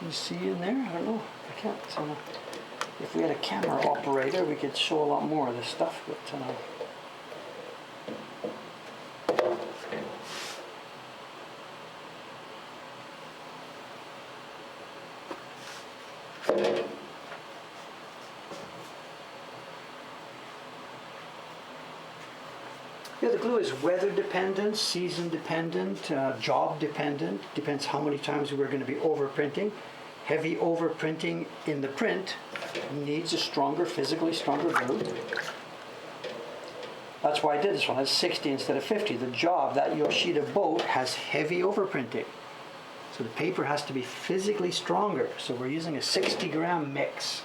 You see in there? I don't know. I can't. If we had a camera operator, we could show a lot more of this stuff. But yeah, the glue is weather dependent, season dependent, job dependent. Depends how many times we're going to be overprinting. Heavy overprinting in the print needs a stronger, physically stronger glue. That's why I did this one. It's 60 instead of 50. The job, that Yoshida boat has heavy overprinting. So the paper has to be physically stronger. So we're using a 60-gram mix.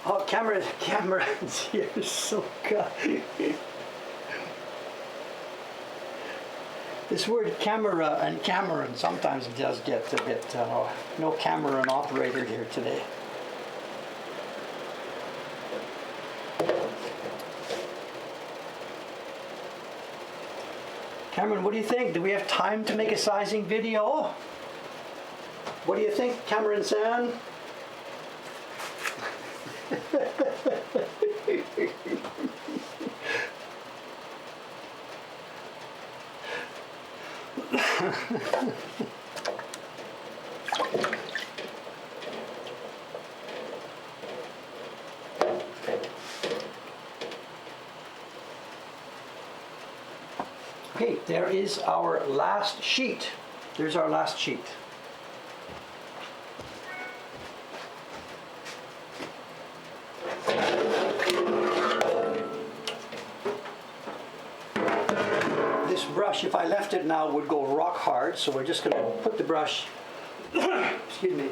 Oh, camera, you're so good. This word camera and Cameron sometimes does get a bit, no camera and operator here today. Cameron, what do you think? Do we have time to make a sizing video? What do you think, Cameron San? Okay, there is our last sheet. There's our last sheet. This brush, if I left it now, would go rock hard, so we're just going to put the brush, excuse me,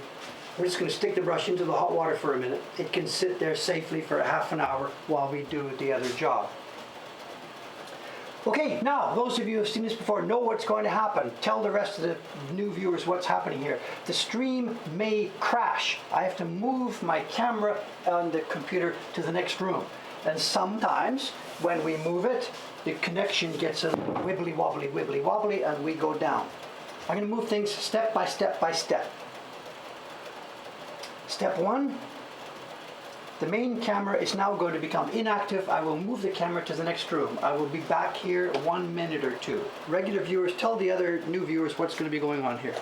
we're just going to stick the brush into the hot water for a minute. It can sit there safely for a half an hour while we do the other job. Okay, now, those of you who have seen this before know what's going to happen. Tell the rest of the new viewers what's happening here. The stream may crash. I have to move my camera on the computer to the next room. And sometimes, when we move it, the connection gets a wibbly wobbly, and we go down. I'm going to move things step by step by step. Step one, the main camera is now going to become inactive. I will move the camera to the next room. I will be back here 1 minute or two. Regular viewers, tell the other new viewers what's going to be going on here.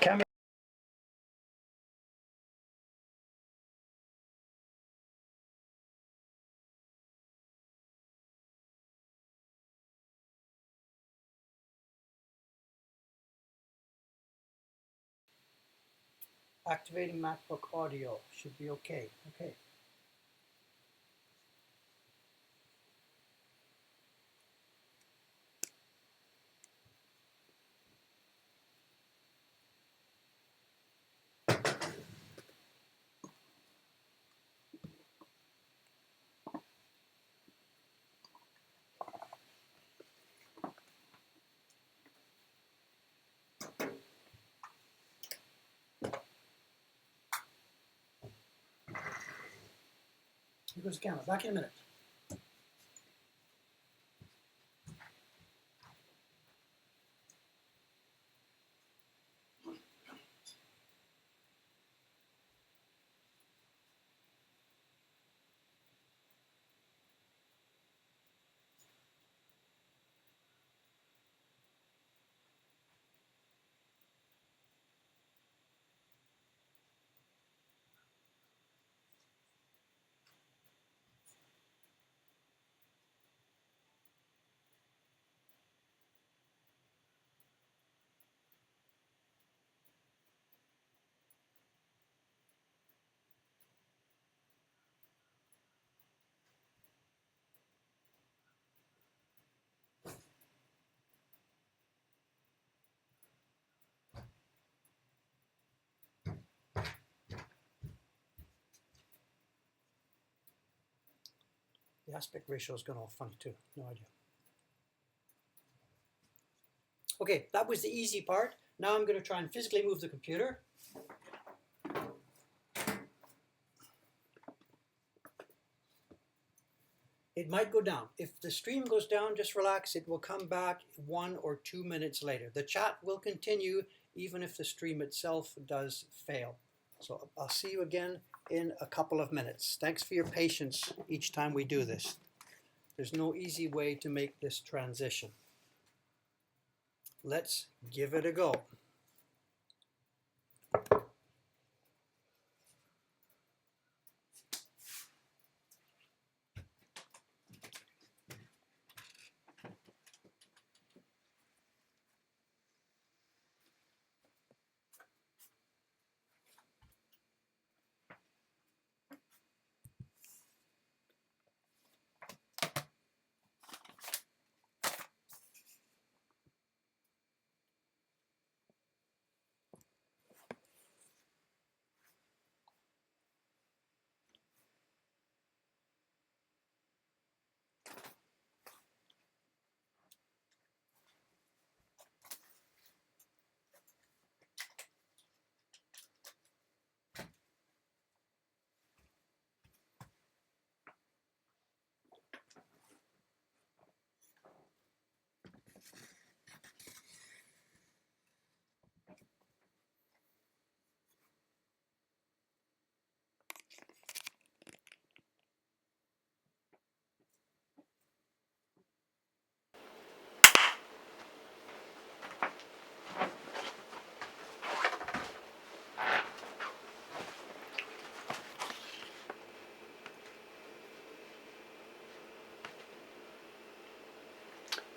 Camera. Activating MacBook audio. Should be okay. Okay. Here goes the camera. Back in a minute. The aspect ratio is going all funny too. No idea. Okay, that was the easy part. Now I'm going to try and physically move the computer. It might go down. If the stream goes down, just relax. It will come back 1 or 2 minutes later. The chat will continue even if the stream itself does fail. So I'll see you again in a couple of minutes. Thanks for your patience each time we do this. There's no easy way to make this transition. Let's give it a go.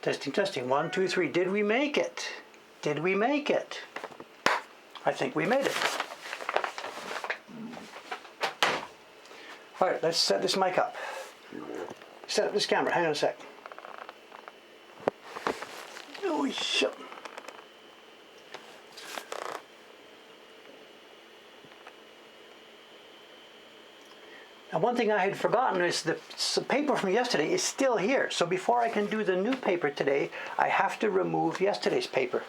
Testing, testing. 1, 2, 3. Did we make it? Did we make it? I think we made it. All right, let's set this mic up. Set up this camera. Hang on a sec. Oh, shit. And one thing I had forgotten is the paper from yesterday is still here. So before I can do the new paper today, I have to remove yesterday's paper.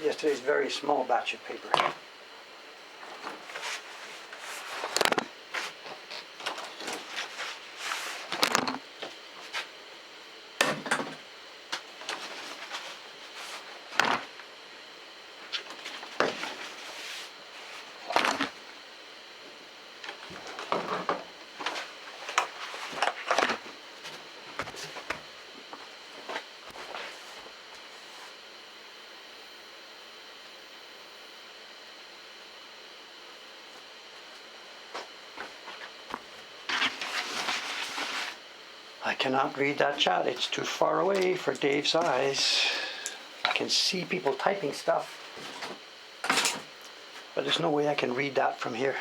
Yesterday's very small batch of paper. I cannot read that chat. It's too far away for Dave's eyes. I can see people typing stuff, but there's no way I can read that from here.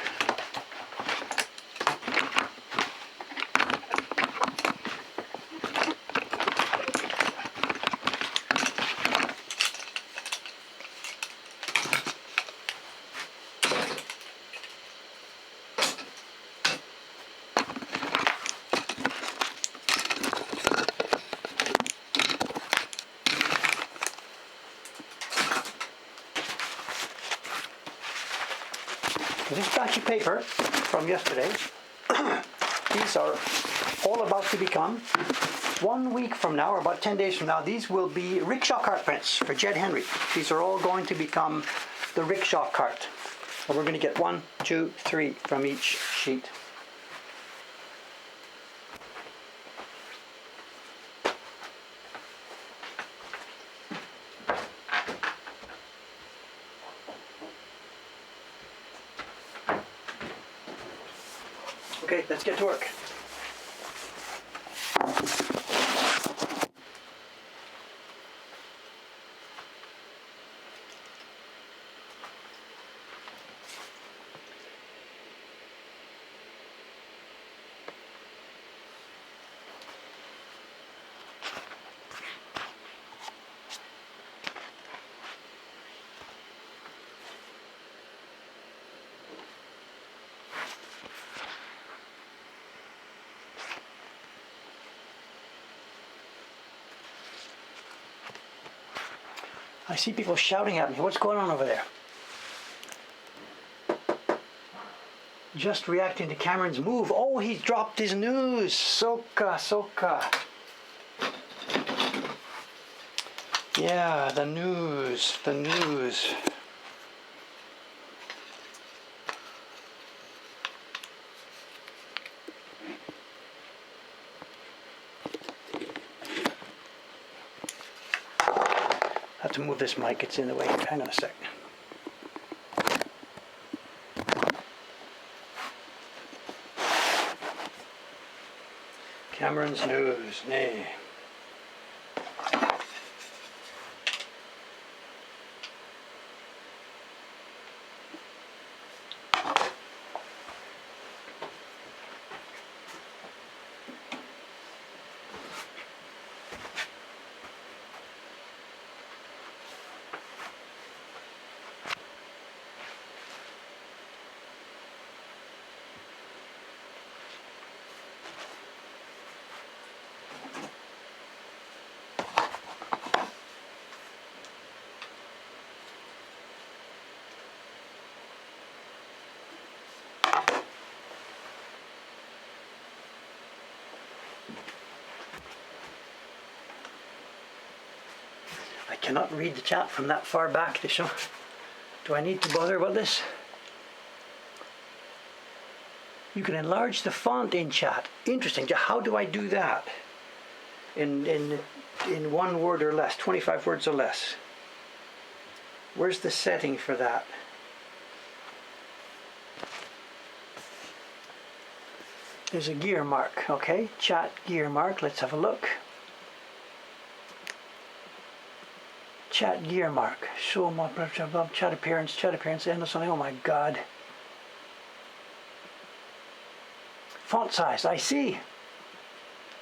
This batch of paper from yesterday, these are all about to become, 1 week from now, or about 10 days from now, these will be rickshaw cart prints for Jed Henry. These are all going to become the rickshaw cart. And we're going to get 1, 2, 3 from each sheet. Okay, let's get to work. see people shouting at me. What's going on over there? Just reacting to Cameron's move. Oh, he dropped his news. Soka, soka. Yeah, the news, the news. I have to move this mic, it's in the way. Hang on a sec. Cameron's news, nay. I cannot read the chat from that far back to show. Do I need to bother about this? You can enlarge the font in chat. Interesting. How do I do that? In 1 word or less, 25 words or less. Where's the setting for that? There's a gear mark, okay? Chat gear mark, let's have a look. Chat gear mark, show my chat appearance, end of something, oh my god. Font size, I see.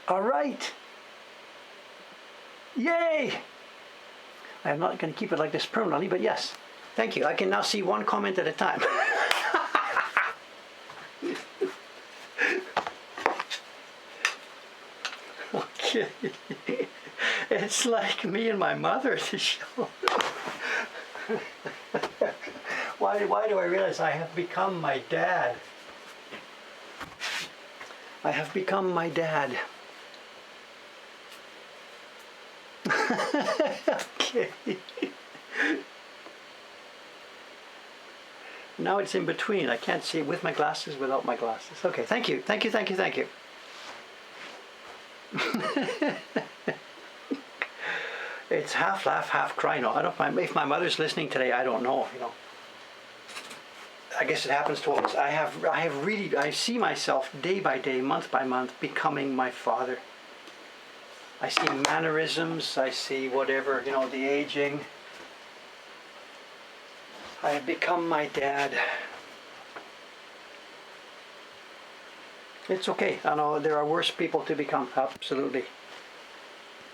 Alright. Yay! I'm not going to keep it like this permanently, but yes. Thank you. I can now see one comment at a time. Okay. It's like me and my mother to show. Why do I realize I have become my dad? I have become my dad. Okay. Now it's in between. I can't see it with my glasses, without my glasses. Okay, thank you. Thank you, thank you, thank you. It's half laugh, half cry. No, I don't mind. If my mother's listening today, I don't know, you know. I guess it happens to all of us. I see myself day by day, month by month, becoming my father. I see mannerisms, I see whatever, you know, the aging. I have become my dad. It's okay. I know there are worse people to become, absolutely.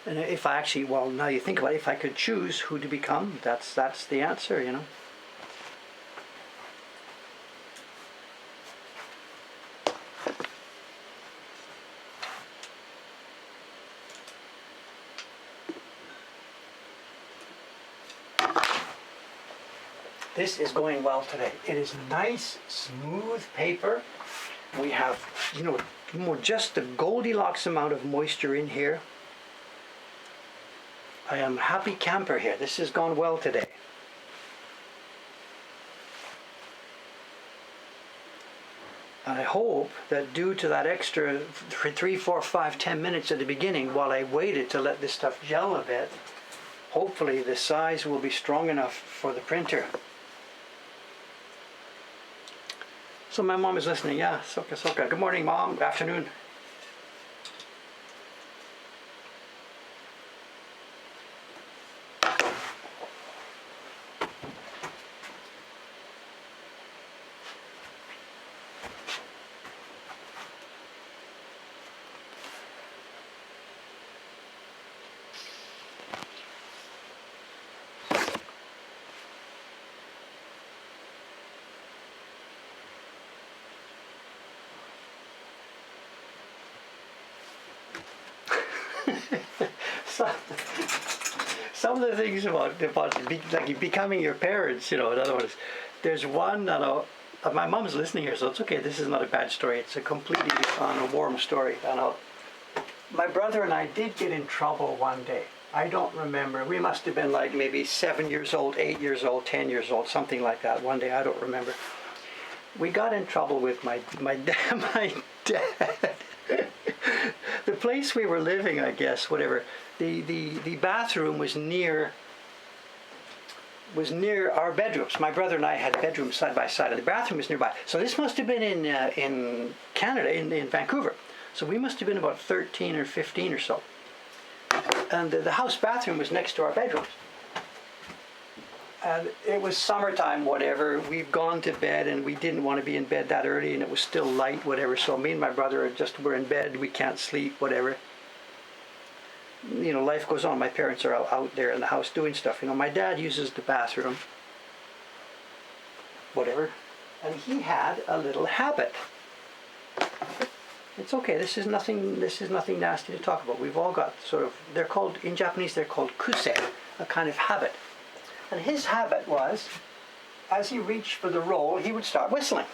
And if I actually, well, now you think about it, if I could choose who to become, that's the answer, you know. This is going well today. It is nice, smooth paper. We have, you know, just the Goldilocks amount of moisture in here. I am a happy camper here. This has gone well today. And I hope that due to that extra 3, 4, 5, 10 minutes at the beginning, while I waited to let this stuff gel a bit, hopefully the size will be strong enough for the printer. So my mom is listening. Yeah, soka soka. Good morning, Mom. Good afternoon. some of the things about like becoming your parents, in other words, there's one, my mom's listening here, so it's okay. This is not a bad story. It's a completely a warm story. My brother and I did get in trouble one day. I don't remember. We must have been like maybe 7 years old, 8 years old, 10 years old, something like that. One day, I don't remember. We got in trouble with my dad. My dad. The place we were living, I guess, whatever. The bathroom was near our bedrooms. My brother and I had bedrooms side by side, and the bathroom was nearby. So this must have been in Canada, in Vancouver. So we must have been about 13 or 15 or so. And the house bathroom was next to our bedrooms. And it was summertime, whatever. We've gone to bed, and we didn't want to be in bed that early, and it was still light, whatever. So me and my brother were in bed. We can't sleep, whatever. Life goes on. My parents are out there in the house doing stuff. My dad uses the bathroom, whatever. And he had a little habit. It's okay. This is nothing nasty to talk about. We've all got in Japanese, they're called kuse, a kind of habit. And his habit was, as he reached for the roll, he would start whistling.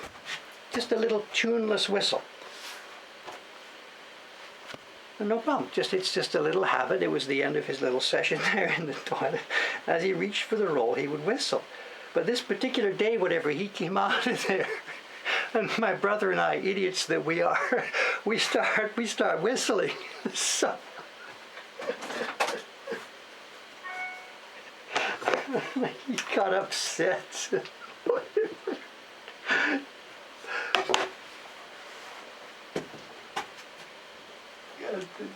Just a little tuneless whistle. And no problem. It's just a little habit. It was the end of his little session there in the toilet. As he reached for the roll, he would whistle. But this particular day, whatever, he came out of there. And my brother and I, idiots that we are, we start whistling. So he got upset.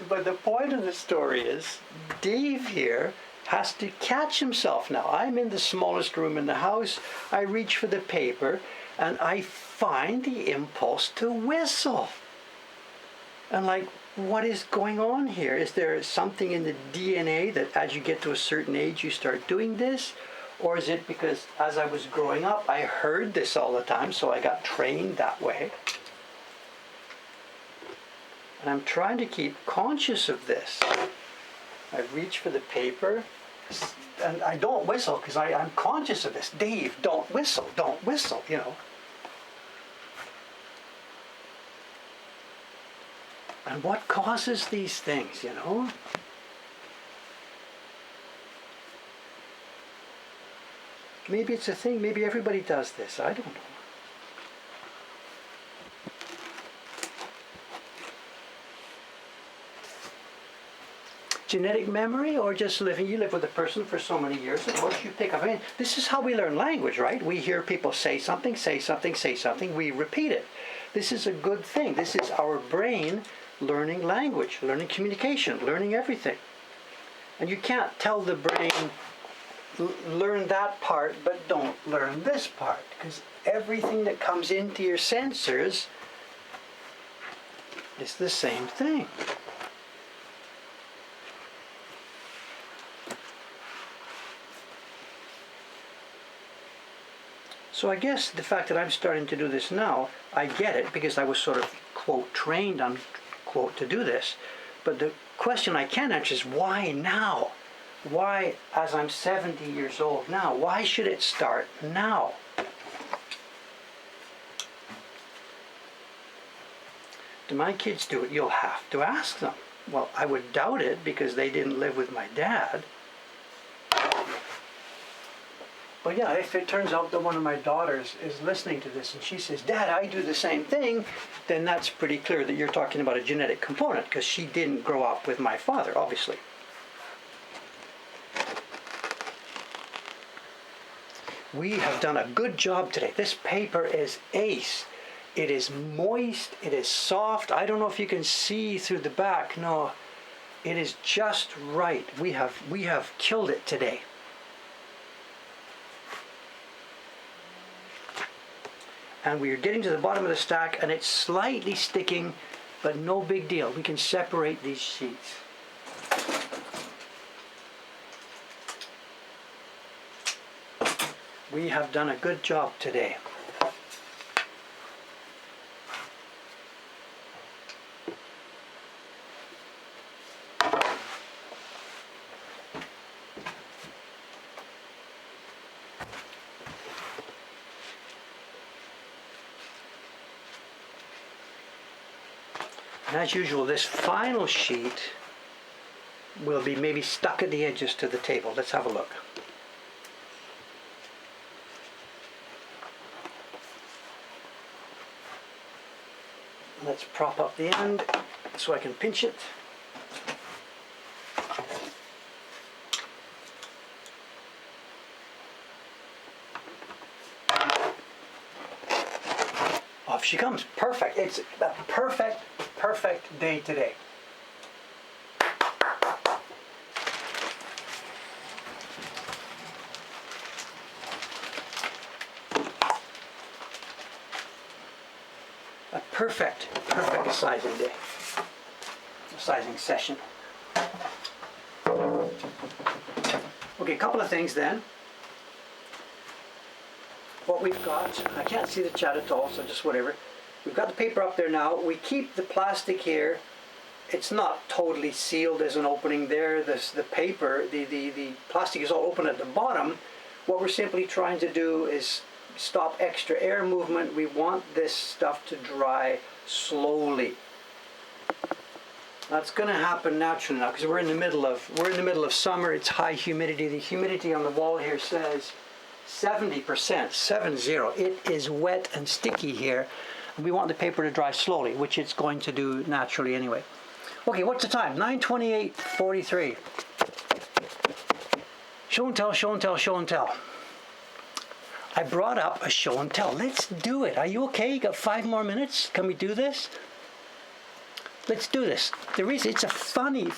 But the point of the story is, Dave here has to catch himself now. I'm in the smallest room in the house. I reach for the paper, and I find the impulse to whistle. And what is going on here? Is there something in the DNA that as you get to a certain age, you start doing this? Or is it because as I was growing up, I heard this all the time, so I got trained that way? And I'm trying to keep conscious of this. I reach for the paper, and I don't whistle because I'm conscious of this. Dave, don't whistle, And what causes these things, Maybe it's a thing, maybe everybody does this, I don't know. Genetic memory, or just you live with a person for so many years, of course you pick up. This is how we learn language, right? We hear people say something, we repeat it. This is a good thing. This is our brain learning language, learning communication, learning everything. And you can't tell the brain, learn that part, but don't learn this part, because everything that comes into your sensors is the same thing. So I guess the fact that I'm starting to do this now, I get it because I was sort of, quote, trained, unquote, to do this. But the question I can answer is why now? Why, as I'm 70 years old now, why should it start now? Do my kids do it? You'll have to ask them. Well, I would doubt it because they didn't live with my dad. But yeah, if it turns out that one of my daughters is listening to this and she says, Dad, I do the same thing, then that's pretty clear that you're talking about a genetic component because she didn't grow up with my father, obviously. We have done a good job today. This paper is ace. It is moist. It is soft. I don't know if you can see through the back. No, it is just right. We have killed it today. And we are getting to the bottom of the stack, and it's slightly sticking, but no big deal. We can separate these sheets. We have done a good job today. And as usual, this final sheet will be maybe stuck at the edges to the table. Let's have a look. Let's prop up the end so I can pinch it. Off she comes. Perfect. It's a perfect day today. A perfect sizing day. Sizing session. Okay, a couple of things then. What we've got, I can't see the chat at all, so just whatever. We've got the paper up there now. We keep the plastic here. It's not totally sealed. There's an opening there. The paper, the plastic is all open at the bottom. What we're simply trying to do is stop extra air movement. We want this stuff to dry slowly. That's going to happen naturally now because we're in the middle of summer. It's high humidity. The humidity on the wall here says 70%, 70. It is wet and sticky here. And we want the paper to dry slowly, which it's going to do naturally anyway. Okay, what's the time? 9:28:43. Show and tell, show and tell, show and tell. I brought up a show and tell. Let's do it. Are you okay? You got 5 more minutes? Can we do this? Let's do this. It's a funny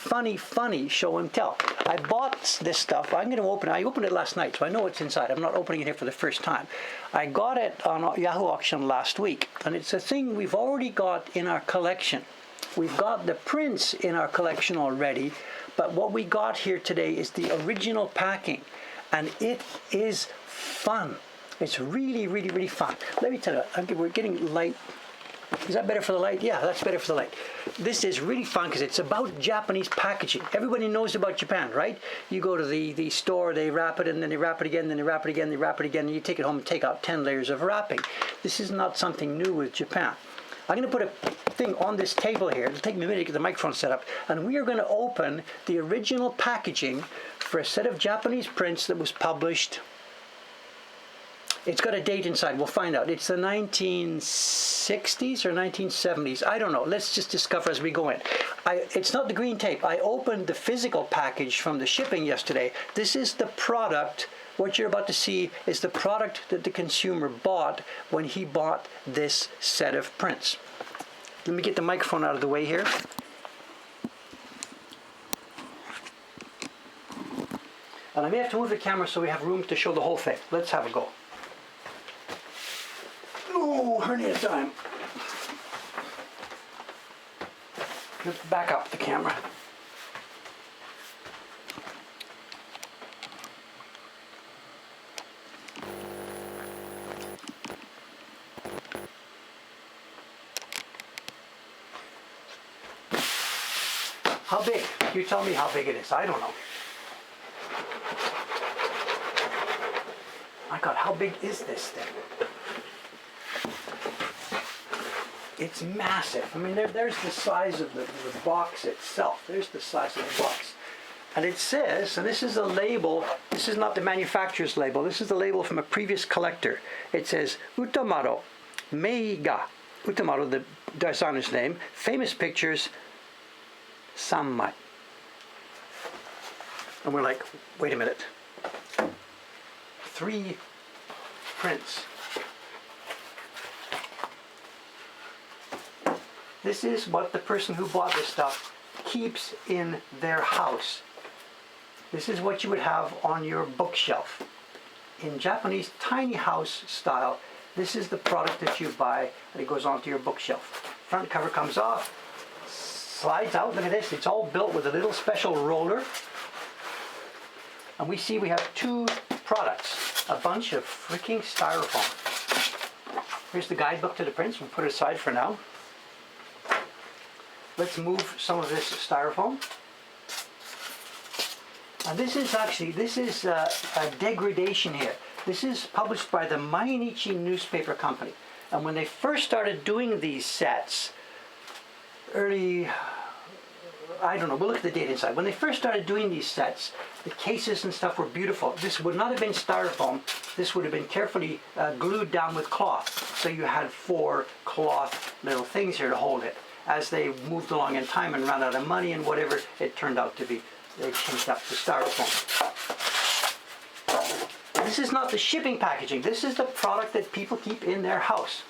show and tell. I bought this stuff. I'm going to open it. I opened it last night, so I know what's inside. I'm not opening it here for the first time. I got it on Yahoo Auction last week, and it's a thing we've already got in our collection. We've got the prints in our collection already, but what we got here today is the original packing, and it is fun. It's really fun. Let me tell you, we're getting light. Is that better for the light? Yeah, that's better for the light. This is really fun because it's about Japanese packaging. Everybody knows about Japan, right? You go to the store, they wrap it, and then they wrap it again, then they wrap it again, they wrap it again, and you take it home and take out 10 layers of wrapping. This is not something new with Japan. I'm going to put a thing on this table here. It'll take me a minute to get the microphone set up. And we are going to open the original packaging for a set of Japanese prints that was published. It's got a date inside. We'll find out. It's the 1960s or 1970s. I don't know. Let's just discover as we go in. It's not the green tape. I opened the physical package from the shipping yesterday. This is the product. What you're about to see is the product that the consumer bought when he bought this set of prints. Let me get the microphone out of the way here. And I may have to move the camera so we have room to show the whole thing. Let's have a go. Oh, hernia time. Let's back up the camera. How big? You tell me how big it is. I don't know. My God, how big is this thing? It's massive. I mean, there's the size of the box itself. There's the size of the box. And it says, and this is a label, this is not the manufacturer's label, this is the label from a previous collector. It says, Utamaro Meiga. Utamaro, the designer's name, famous pictures, Sammai. And we're like, wait a minute. 3 prints. This is what the person who bought this stuff keeps in their house. This is what you would have on your bookshelf. In Japanese tiny house style, this is the product that you buy and it goes onto your bookshelf. Front cover comes off, slides out. Look at this, it's all built with a little special roller. And we have 2 products, a bunch of freaking styrofoam. Here's the guidebook to the prints, we'll put it aside for now. Let's move some of this styrofoam. And this is a degradation here. This is published by the Mainichi newspaper company. And when they first started doing these sets, early, I don't know, we'll look at the date inside. When they first started doing these sets, the cases and stuff were beautiful. This would not have been styrofoam. This would have been carefully glued down with cloth. So you had 4 cloth little things here to hold it. As they moved along in time and ran out of money and whatever, it turned out to be, they changed up to styrofoam. This is not the shipping packaging. This is the product that people keep in their house.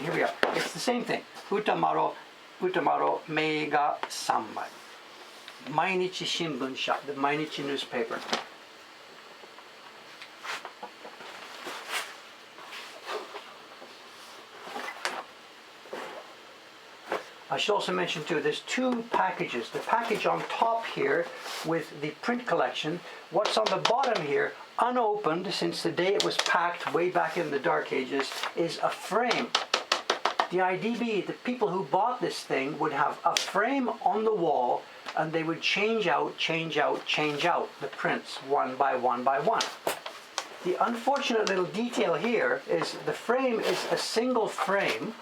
Here we are. It's the same thing. Utamaro Meiga Sanbai. Mainichi Shimbun-sha, the Mainichi newspaper. I should also mention too, there's 2 packages. The package on top here with the print collection. What's on the bottom here, unopened since the day it was packed way back in the Dark Ages, is a frame. The IDB, the people who bought this thing, would have a frame on the wall and they would change out the prints one by one by one. The unfortunate little detail here is the frame is a single frame.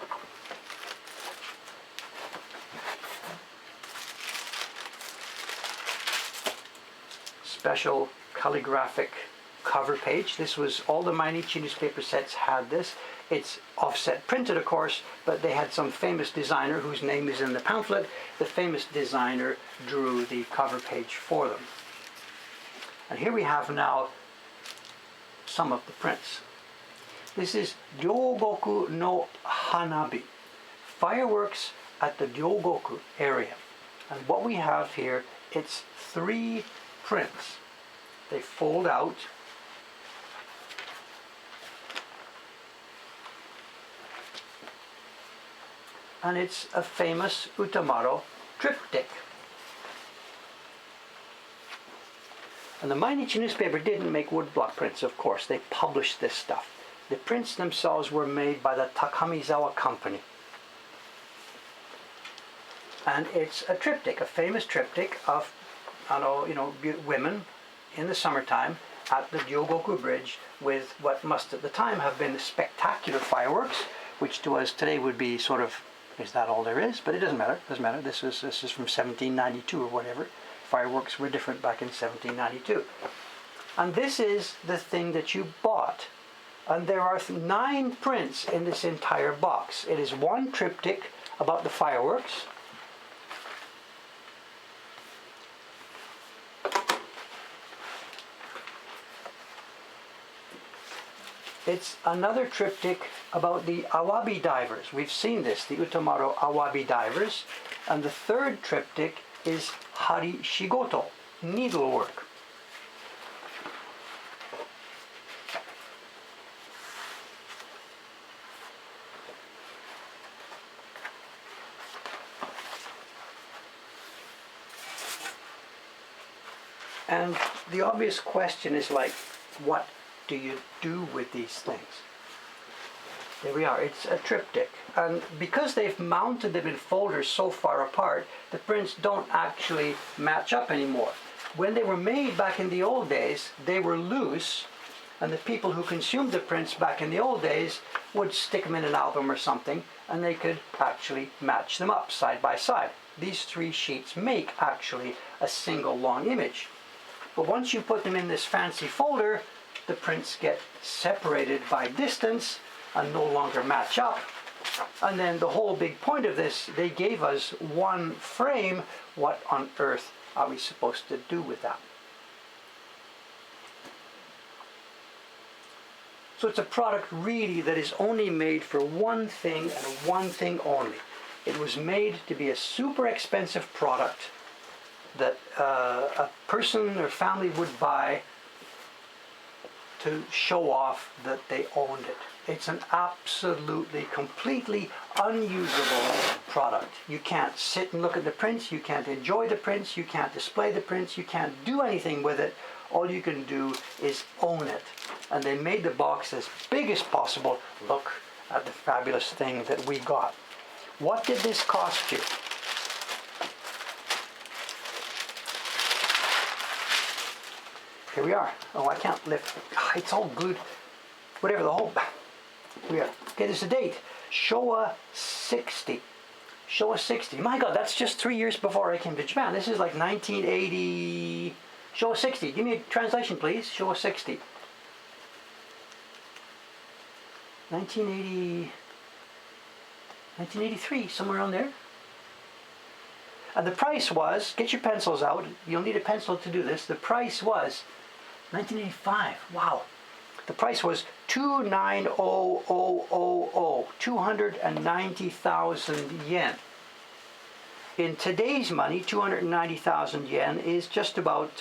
Special calligraphic cover page. This was, all the Mainichi newspaper sets had this. It's offset printed, of course, but they had some famous designer whose name is in the pamphlet. The famous designer drew the cover page for them. And here we have now some of the prints. This is Ryogoku no Hanabi, fireworks at the Ryogoku area. And what we have here, it's 3 prints. They fold out. And it's a famous Utamaro triptych. And the Mainichi newspaper didn't make woodblock prints, of course. They published this stuff. The prints themselves were made by the Takamizawa company. And it's a triptych, a famous triptych of women in the summertime at the Ryogoku Bridge with what must at the time have been spectacular fireworks, which to us today would be sort of, is that all there is? But it doesn't matter. It doesn't matter. This is from 1792 or whatever. Fireworks were different back in 1792. And this is the thing that you bought. And there are 9 prints in this entire box. It is one triptych about the fireworks. It's another triptych about the awabi divers. We've seen this, the Utamaro awabi divers. And the third triptych is hari shigoto, needlework. And the obvious question is like, what do you do with these things? There we are, it's a triptych. And because they've mounted them in folders so far apart, the prints don't actually match up anymore. When they were made back in the old days, they were loose, and the people who consumed the prints back in the old days would stick them in an album or something, and they could actually match them up side by side. These 3 sheets make actually a single long image. But once you put them in this fancy folder, the prints get separated by distance and no longer match up. And then the whole big point of this, they gave us one frame. What on earth are we supposed to do with that? So it's a product really that is only made for one thing and one thing only. It was made to be a super expensive product that a person or family would buy to show off that they owned it. It's an absolutely, completely unusable product. You can't sit and look at the prints, you can't enjoy the prints, you can't display the prints, you can't do anything with it. All you can do is own it. And they made the box as big as possible. Look at the fabulous thing that we got. What did this cost you? Here we are. Oh, I can't lift. It's all glued. Whatever, the whole... Here we are. Okay, there's a date. Showa 60. Showa 60. My God, that's just 3 years before I came to Japan. This is like 1980. Showa 60. Give me a translation, please. Showa 60. 1980. 1983, somewhere around there. And the price was, get your pencils out, you'll need a pencil to do this. The price was 1985. Wow. The price was 290,000, 290,000 yen. In today's money, 290,000 yen is just about,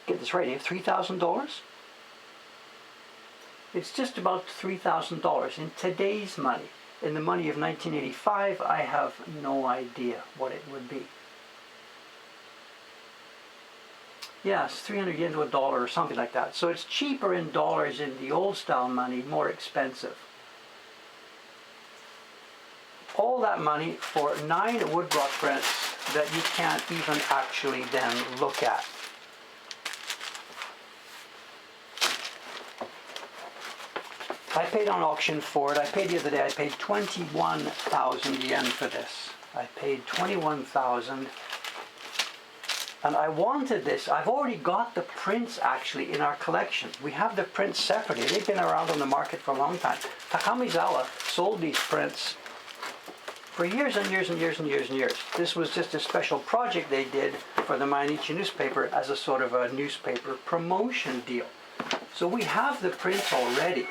get this right here, $3,000? It's just about $3,000 in today's money. In the money of 1985, I have no idea what it would be. Yes, 300 yen to a dollar or something like that. So it's cheaper in dollars in the old style money, more expensive. All that money for 9 woodblock prints that you can't even actually then look at. I paid on auction for it. I paid the other day, I paid 21,000 yen for this. I paid 21,000. And I wanted this. I've already got the prints actually in our collection. We have the prints separately. They've been around on the market for a long time. Takamizawa sold these prints for years and years and years and years and years. This was just a special project they did for the Mainichi newspaper as a sort of a newspaper promotion deal. So we have the prints already.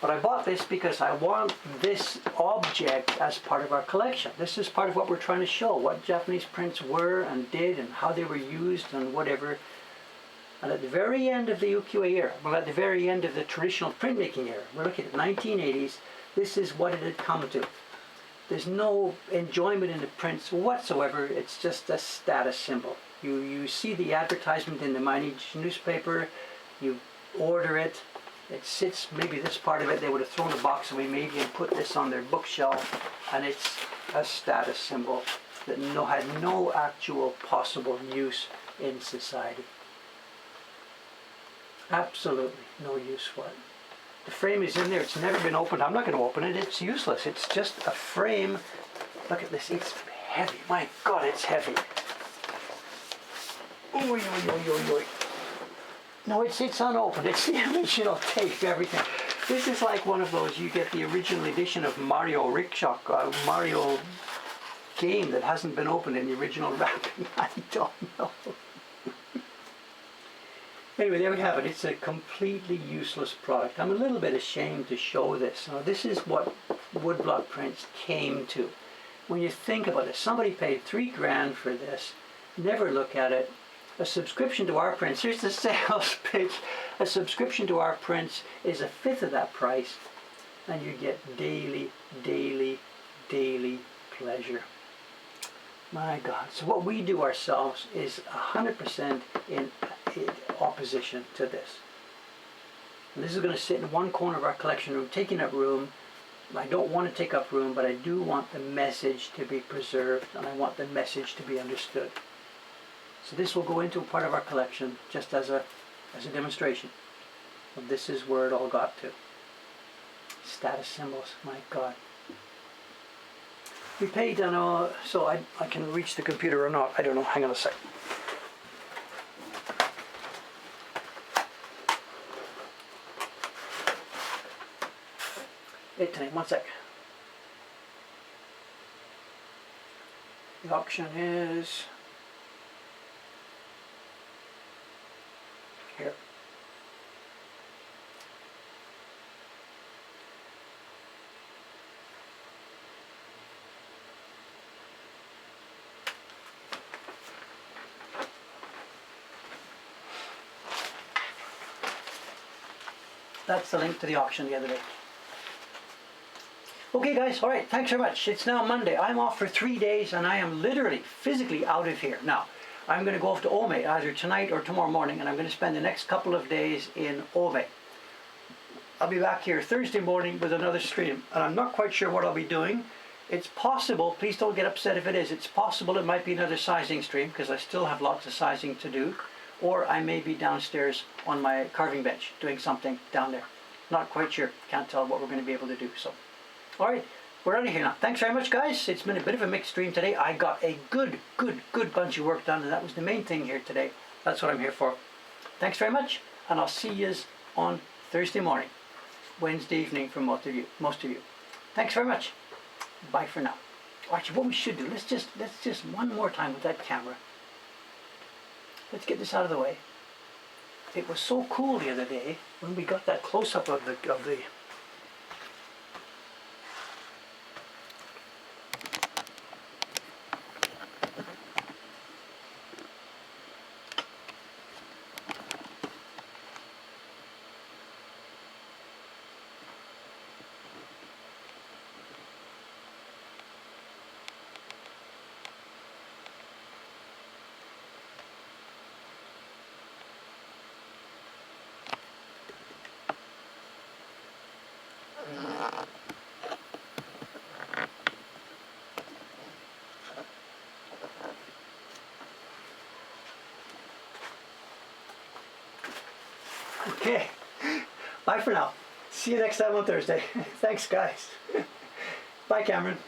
But I bought this because I want this object as part of our collection. This is part of what we're trying to show, what Japanese prints were and did and how they were used and whatever. And at the very end of the ukiyo-e era, well, at the very end of the traditional printmaking era, we're looking at the 1980s, this is what it had come to. There's no enjoyment in the prints whatsoever. It's just a status symbol. You see the advertisement in the Mainichi newspaper, you order it, it sits, maybe this part of it, they would have thrown a box away maybe and put this on their bookshelf, and it's a status symbol that had no actual possible use in society. Absolutely no use for it. The frame is in there, it's never been opened. I'm not going to open it, it's useless. It's just a frame. Look at this, it's heavy. My God, it's heavy. Oy, oy, oy, oy, oy. No, it's unopened. It's the original tape, everything. This is like one of those, you get the original edition of Mario Rickshaw, Mario game that hasn't been opened in the original wrapping. I don't know. Anyway, there we have it. It's a completely useless product. I'm a little bit ashamed to show this. Now, this is what woodblock prints came to. When you think about it, somebody paid $3,000 for this, never look at it. A subscription to our prints, here's the sales pitch. A subscription to our prints is 1/5 of that price, and you get daily pleasure. My God. So what we do ourselves is 100% in opposition to this. And this is going to sit in one corner of our collection room, taking up room. I don't want to take up room, but I do want the message to be preserved, and I want the message to be understood. So this will go into a part of our collection just as a demonstration of this is where it all got to. Status symbols, my God. We paid, so I can reach the computer or not, I don't know, hang on a sec. One sec. The auction is here. That's the link to the auction the other day. Okay guys, alright, thanks very much. It's now Monday. I'm off for 3 days and I am literally, physically out of here. Now, I'm going to go off to Ome either tonight or tomorrow morning, and I'm going to spend the next couple of days in Ome. I'll be back here Thursday morning with another stream, and I'm not quite sure what I'll be doing. It's possible, please don't get upset if it is, it's possible it might be another sizing stream because I still have lots of sizing to do, or I may be downstairs on my carving bench doing something down there. not quite sure. Can't tell what we're going to be able to do. So, all right, we're out of here now. Thanks very much, guys. It's been a bit of a mixed stream today. I got a good bunch of work done, and that was the main thing here today. That's what I'm here for. Thanks very much, and I'll see you on Thursday morning, Wednesday evening for most of you. Thanks very much. Bye for now. Actually, what we should do, let's just one more time with that camera. Let's get this out of the way. It was so cool the other day when we got that close-up of the Okay, bye for now. See you next time on Thursday. Thanks, guys. Bye, Cameron.